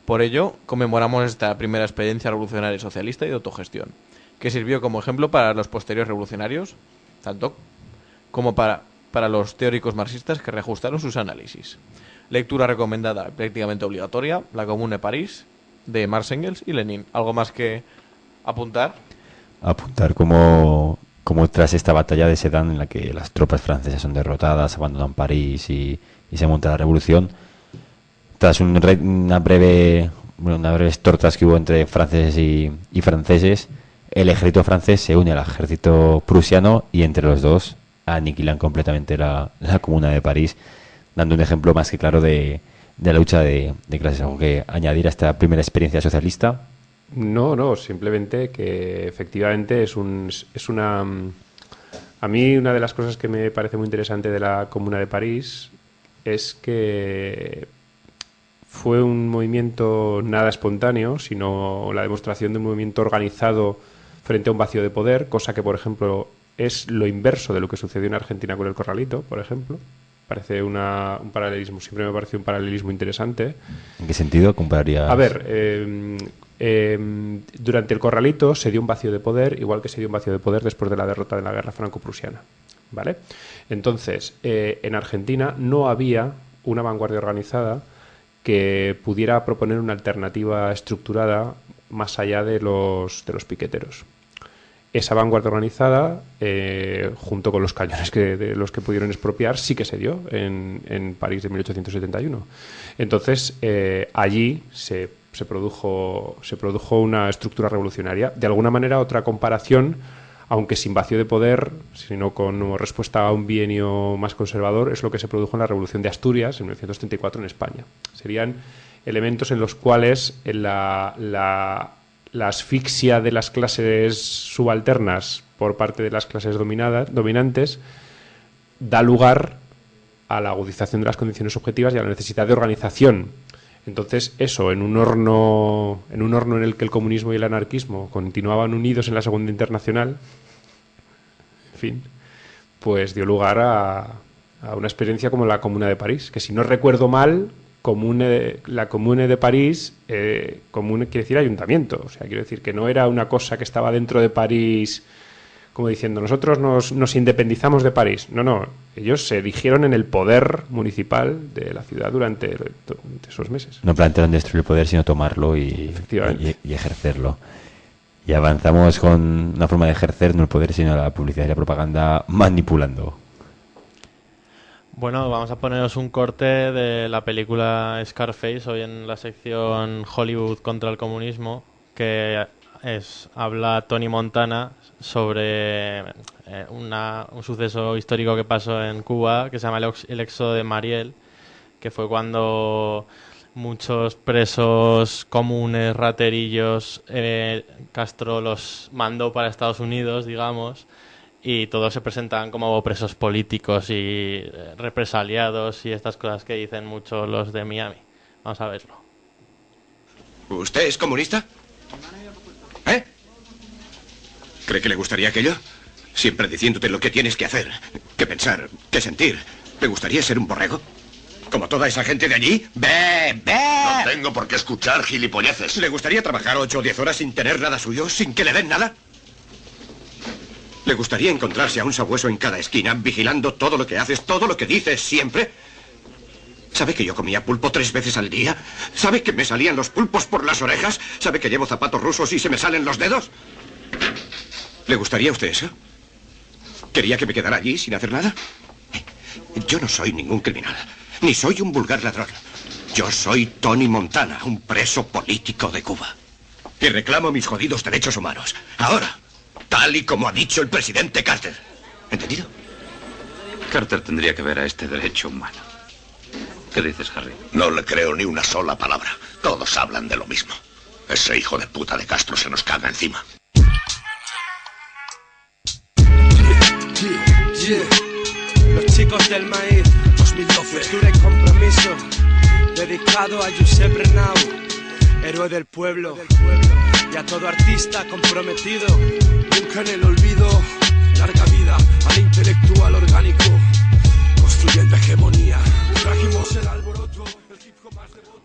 Por ello, conmemoramos esta primera experiencia revolucionaria socialista y de autogestión, que sirvió como ejemplo para los posteriores revolucionarios, tanto como para los teóricos marxistas que reajustaron sus análisis. Lectura recomendada, prácticamente obligatoria: La Comune de París, de Marx, Engels y Lenin. ¿Algo más que apuntar? Apuntar como tras esta batalla de Sedan, en la que las tropas francesas son derrotadas, abandonan París y se monta la revolución, tras unas breves tortas que hubo entre franceses y franceses, el ejército francés se une al ejército prusiano y entre los dos aniquilan completamente la Comuna de París, dando un ejemplo más que claro de la lucha de clases. ¿Algo que añadir a esta primera experiencia socialista? No, simplemente que efectivamente es una... A mí una de las cosas que me parece muy interesante de la Comuna de París es que fue un movimiento nada espontáneo, sino la demostración de un movimiento organizado frente a un vacío de poder, cosa que, por ejemplo, es lo inverso de lo que sucedió en Argentina con el Corralito, por ejemplo. Parece un paralelismo, siempre me pareció un paralelismo interesante. ¿En qué sentido compararías? A ver, durante el Corralito se dio un vacío de poder, igual que se dio un vacío de poder después de la derrota de la guerra franco-prusiana, ¿vale? Entonces, en Argentina no había una vanguardia organizada que pudiera proponer una alternativa estructurada más allá de los piqueteros. Esa vanguardia organizada, junto con los cañones de los que pudieron expropiar, sí que se dio en París de 1871. Entonces, allí se produjo una estructura revolucionaria. De alguna manera, otra comparación, aunque sin vacío de poder, sino como respuesta a un bienio más conservador, es lo que se produjo en la Revolución de Asturias en 1934 en España. Serían elementos en los cuales la asfixia de las clases subalternas por parte de las clases dominantes da lugar a la agudización de las condiciones objetivas y a la necesidad de organización. Entonces, eso, en un horno en el que el comunismo y el anarquismo continuaban unidos en la Segunda Internacional, en fin, pues dio lugar a una experiencia como la Comuna de París, que, si no recuerdo mal, la Comune de París, comune quiere decir ayuntamiento, o sea, quiero decir que no era una cosa que estaba dentro de París, como diciendo, nosotros nos independizamos de París. No, ellos se erigieron en el poder municipal de la ciudad durante esos meses. No plantearon destruir el poder, sino tomarlo y ejercerlo. Y avanzamos con una forma de ejercer no el poder, sino la publicidad y la propaganda manipulando. Bueno, vamos a poneros un corte de la película Scarface, hoy en la sección Hollywood contra el comunismo, que habla Tony Montana sobre un suceso histórico que pasó en Cuba, que se llama el éxodo de Mariel, que fue cuando muchos presos comunes, raterillos, Castro los mandó para Estados Unidos, digamos, y todos se presentaban como presos políticos y represaliados y estas cosas que dicen mucho los de Miami. Vamos a verlo. ¿Usted es comunista? ¿Eh? ¿Cree que le gustaría aquello? Siempre diciéndote lo que tienes que hacer, que pensar, que sentir. ¿Le gustaría ser un borrego? ¿Como toda esa gente de allí? ¡Ve! No tengo por qué escuchar gilipolleces. ¿Le gustaría trabajar 8 o 10 horas sin tener nada suyo, sin que le den nada? ¿Le gustaría encontrarse a un sabueso en cada esquina, vigilando todo lo que haces, todo lo que dices, siempre? ¿Sabe que yo comía pulpo 3 veces al día? ¿Sabe que me salían los pulpos por las orejas? ¿Sabe que llevo zapatos rusos y se me salen los dedos? ¿Le gustaría a usted eso? ¿Quería que me quedara allí sin hacer nada? Yo no soy ningún criminal, ni soy un vulgar ladrón. Yo soy Tony Montana, un preso político de Cuba. Y reclamo mis jodidos derechos humanos. Ahora, tal y como ha dicho el presidente Carter. ¿Entendido? Carter tendría que ver a este derecho humano. ¿Qué dices, Harry? No le creo ni una sola palabra. Todos hablan de lo mismo. Ese hijo de puta de Castro se nos caga encima. Los chicos del maíz 2012. Cultura y compromiso. Dedicado a Josep Renau, héroe del pueblo. Y a todo artista comprometido. Nunca en el olvido. Larga vida al intelectual orgánico. Construyendo hegemonía. Trajimos el alboroto.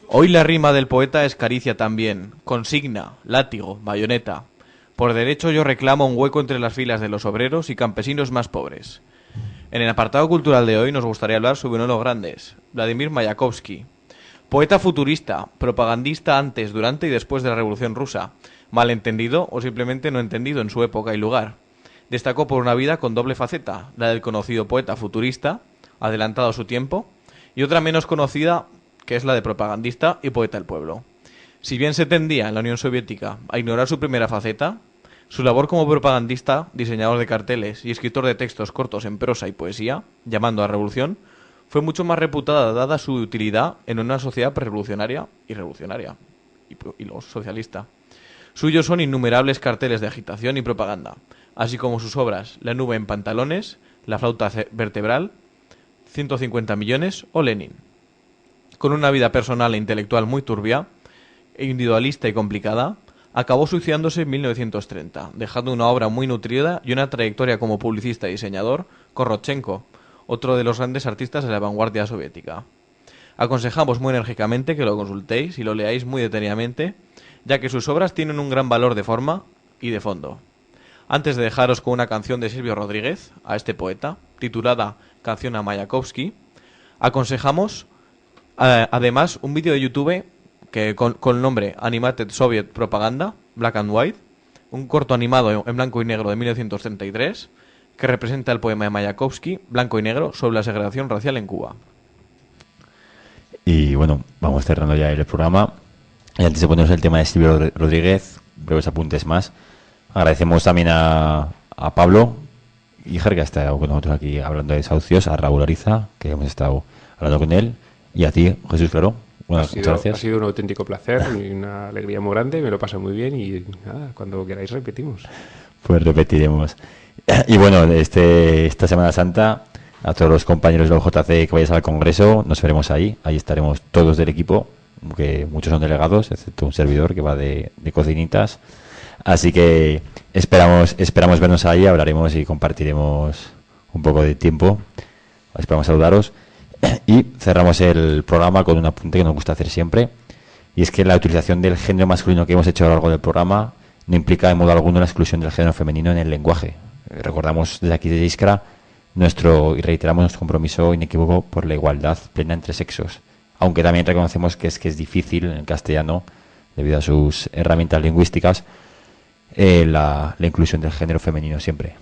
Hoy la rima del poeta es caricia también. Consigna, látigo, bayoneta. Por derecho yo reclamo un hueco entre las filas de los obreros y campesinos más pobres. En el apartado cultural de hoy nos gustaría hablar sobre uno de los grandes, Vladimir Mayakovsky. Poeta futurista, propagandista antes, durante y después de la Revolución Rusa. Malentendido o simplemente no entendido en su época y lugar. Destacó por una vida con doble faceta, la del conocido poeta futurista, adelantado a su tiempo, y otra menos conocida, que es la de propagandista y poeta del pueblo. Si bien se tendía en la Unión Soviética a ignorar su primera faceta, su labor como propagandista, diseñador de carteles y escritor de textos cortos en prosa y poesía, llamando a revolución, fue mucho más reputada dada su utilidad en una sociedad prerevolucionaria y revolucionaria, y luego socialista. Suyos son innumerables carteles de agitación y propaganda, así como sus obras La nube en pantalones, La flauta vertebral, 150 millones o Lenin. Con una vida personal e intelectual muy turbia, individualista y complicada, acabó suicidándose en 1930, dejando una obra muy nutrida y una trayectoria como publicista y diseñador con Rodchenko, otro de los grandes artistas de la vanguardia soviética. Aconsejamos muy enérgicamente que lo consultéis y lo leáis muy detenidamente, ya que sus obras tienen un gran valor de forma y de fondo. Antes de dejaros con una canción de Silvio Rodríguez, a este poeta, titulada Canción a Mayakovsky, aconsejamos además un vídeo de YouTube que con el nombre Animated Soviet Propaganda, Black and White, un corto animado en blanco y negro de 1933, que representa el poema de Mayakovsky, Blanco y Negro, sobre la segregación racial en Cuba. Y bueno, vamos cerrando ya el programa. Y antes de ponernos el tema de Silvio Rodríguez, breves apuntes más. Agradecemos también a Pablo Iger, que ha estado con nosotros aquí hablando de desahucios, a Raúl Ariza, que hemos estado hablando con él, y a ti, Jesús Floró. Muchas gracias. Ha sido un auténtico placer y una alegría muy grande, me lo paso muy bien y nada, cuando queráis repetimos. Pues repetiremos. Y bueno, esta Semana Santa, a todos los compañeros del OJC que vayáis al Congreso, nos veremos ahí estaremos todos del equipo, que muchos son delegados, excepto un servidor que va de cocinitas. Así que esperamos vernos ahí, hablaremos y compartiremos un poco de tiempo. Esperamos saludaros. Y cerramos el programa con un apunte que nos gusta hacer siempre, y es que la utilización del género masculino que hemos hecho a lo largo del programa no implica de modo alguno la exclusión del género femenino en el lenguaje. Recordamos desde aquí de Iskra y reiteramos nuestro compromiso inequívoco por la igualdad plena entre sexos, aunque también reconocemos que es difícil en el castellano, debido a sus herramientas lingüísticas, la inclusión del género femenino siempre,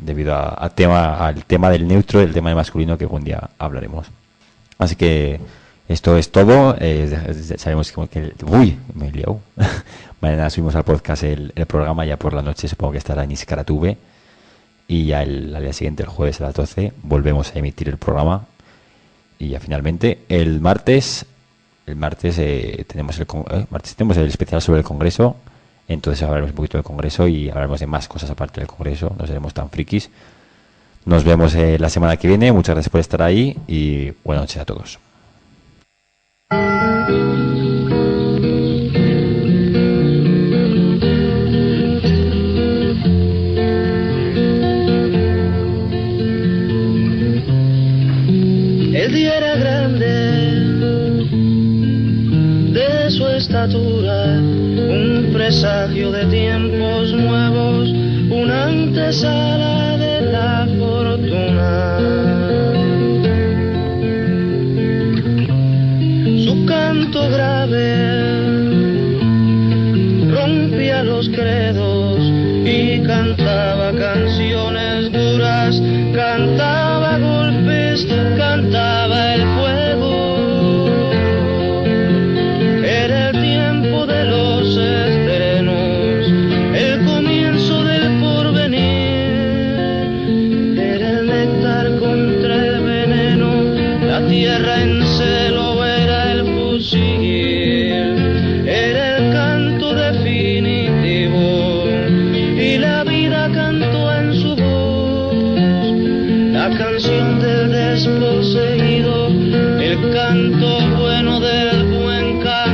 debido al tema del neutro y el tema del masculino, que algún día hablaremos. Así que esto es todo. Sabemos que... ¡Uy! Me he liado. Mañana subimos al podcast el programa, ya por la noche supongo que estará en Iskra TV, y ya al día siguiente, el jueves a las 12, volvemos a emitir el programa. Y ya finalmente el martes tenemos el especial sobre el Congreso. Entonces hablaremos un poquito del Congreso y hablaremos de más cosas aparte del Congreso. No seremos tan frikis. Nos vemos la semana que viene. Muchas gracias por estar ahí y buenas noches a todos. El día era grande, de su estatura, un presagio de tiempos nuevos, una antesala de la fortuna. Su canto grave rompía los credos y cantaba canciones duras, cantaba golpes, cantaba el fuego. canto bueno del buen cantor.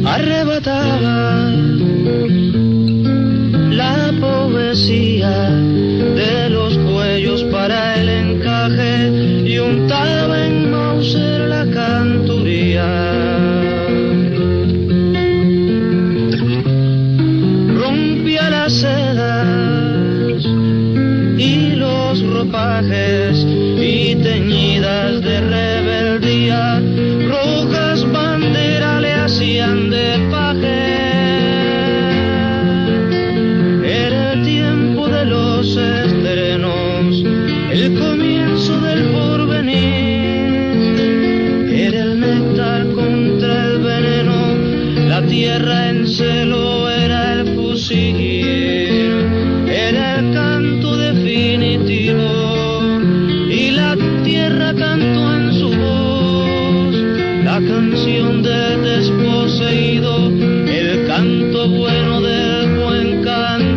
Arrebataba la poesía de los cuellos para el encaje y untaba en Mauser la canturía. Rompía las sedas y los ropajes y teñidas de rebeldía, rojas banderas le hacían de paje. Era el tiempo de los estrenos, el comienzo del porvenir. Era el néctar contra el veneno, la tierra en celo era el fusil. Era el canto definitivo y la tierra cantó en su voz la canción del desposeído, el canto bueno del buen cantor.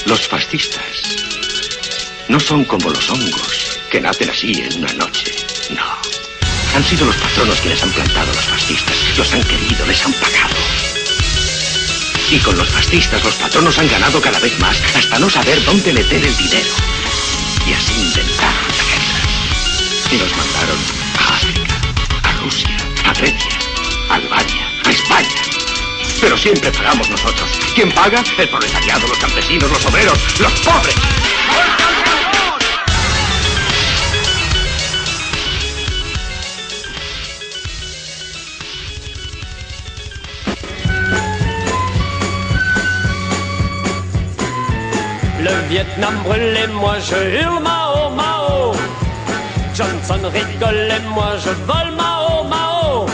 Los fascistas no son como los hongos, que nacen así en una noche. No. Han sido los patronos quienes han plantado a los fascistas. Los han querido, les han pagado. Y con los fascistas los patronos han ganado cada vez más, hasta no saber dónde meter el dinero. Y así inventaron la guerra. Y nos mandaron a África, a Rusia, a Grecia, a Albania, a España. Pero siempre pagamos nosotros. ¿Quién paga? El proletariado, los campesinos, los obreros, los pobres. Le Vietnam brûle et moi je hurle Mao Mao. Johnson rigole et moi je vole Mao Mao.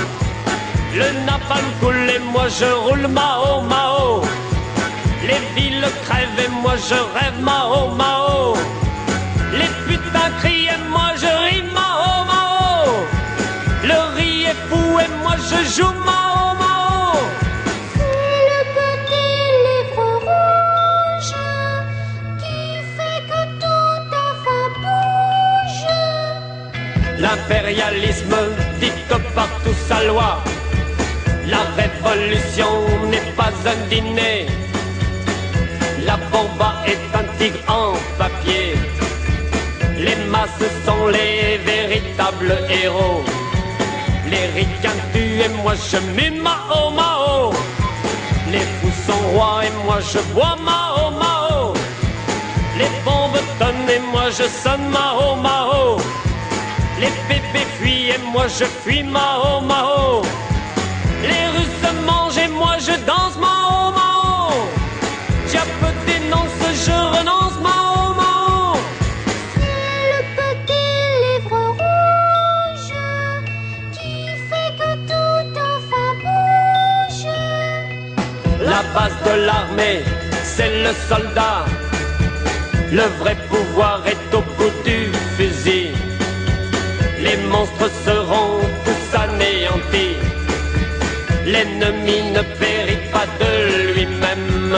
Le napalm coule et moi je roule Mao Mao. Les villes crèvent et moi je rêve Mao Mao. Les putains crient et moi je ris Mao Mao. Le riz est fou et moi je joue Mao Mao. C'est le petit livre rouge qui fait que tout enfin bouge. L'impérialisme dicte partout sa loi. La révolution n'est pas un dîner. La bomba est un tigre en papier. Les masses sont les véritables héros. Les ricains tuent et moi je mue Mao Mao. Les fous sont rois et moi je bois Mao Mao. Les bombes tonnent et moi je sonne Mao Mao. Les bébés fuient et moi je fuis Mao Mao. Les Russes mangent et moi je danse Mao Mao. Diable dénonce, je renonce Mao Mao. C'est le petit livre rouge qui fait que tout enfin bouge. La base de l'armée, c'est le soldat. Le vrai pouvoir est au bout du fusil. Les monstres seront tous anéantis. L'ennemi ne périt pas de lui-même.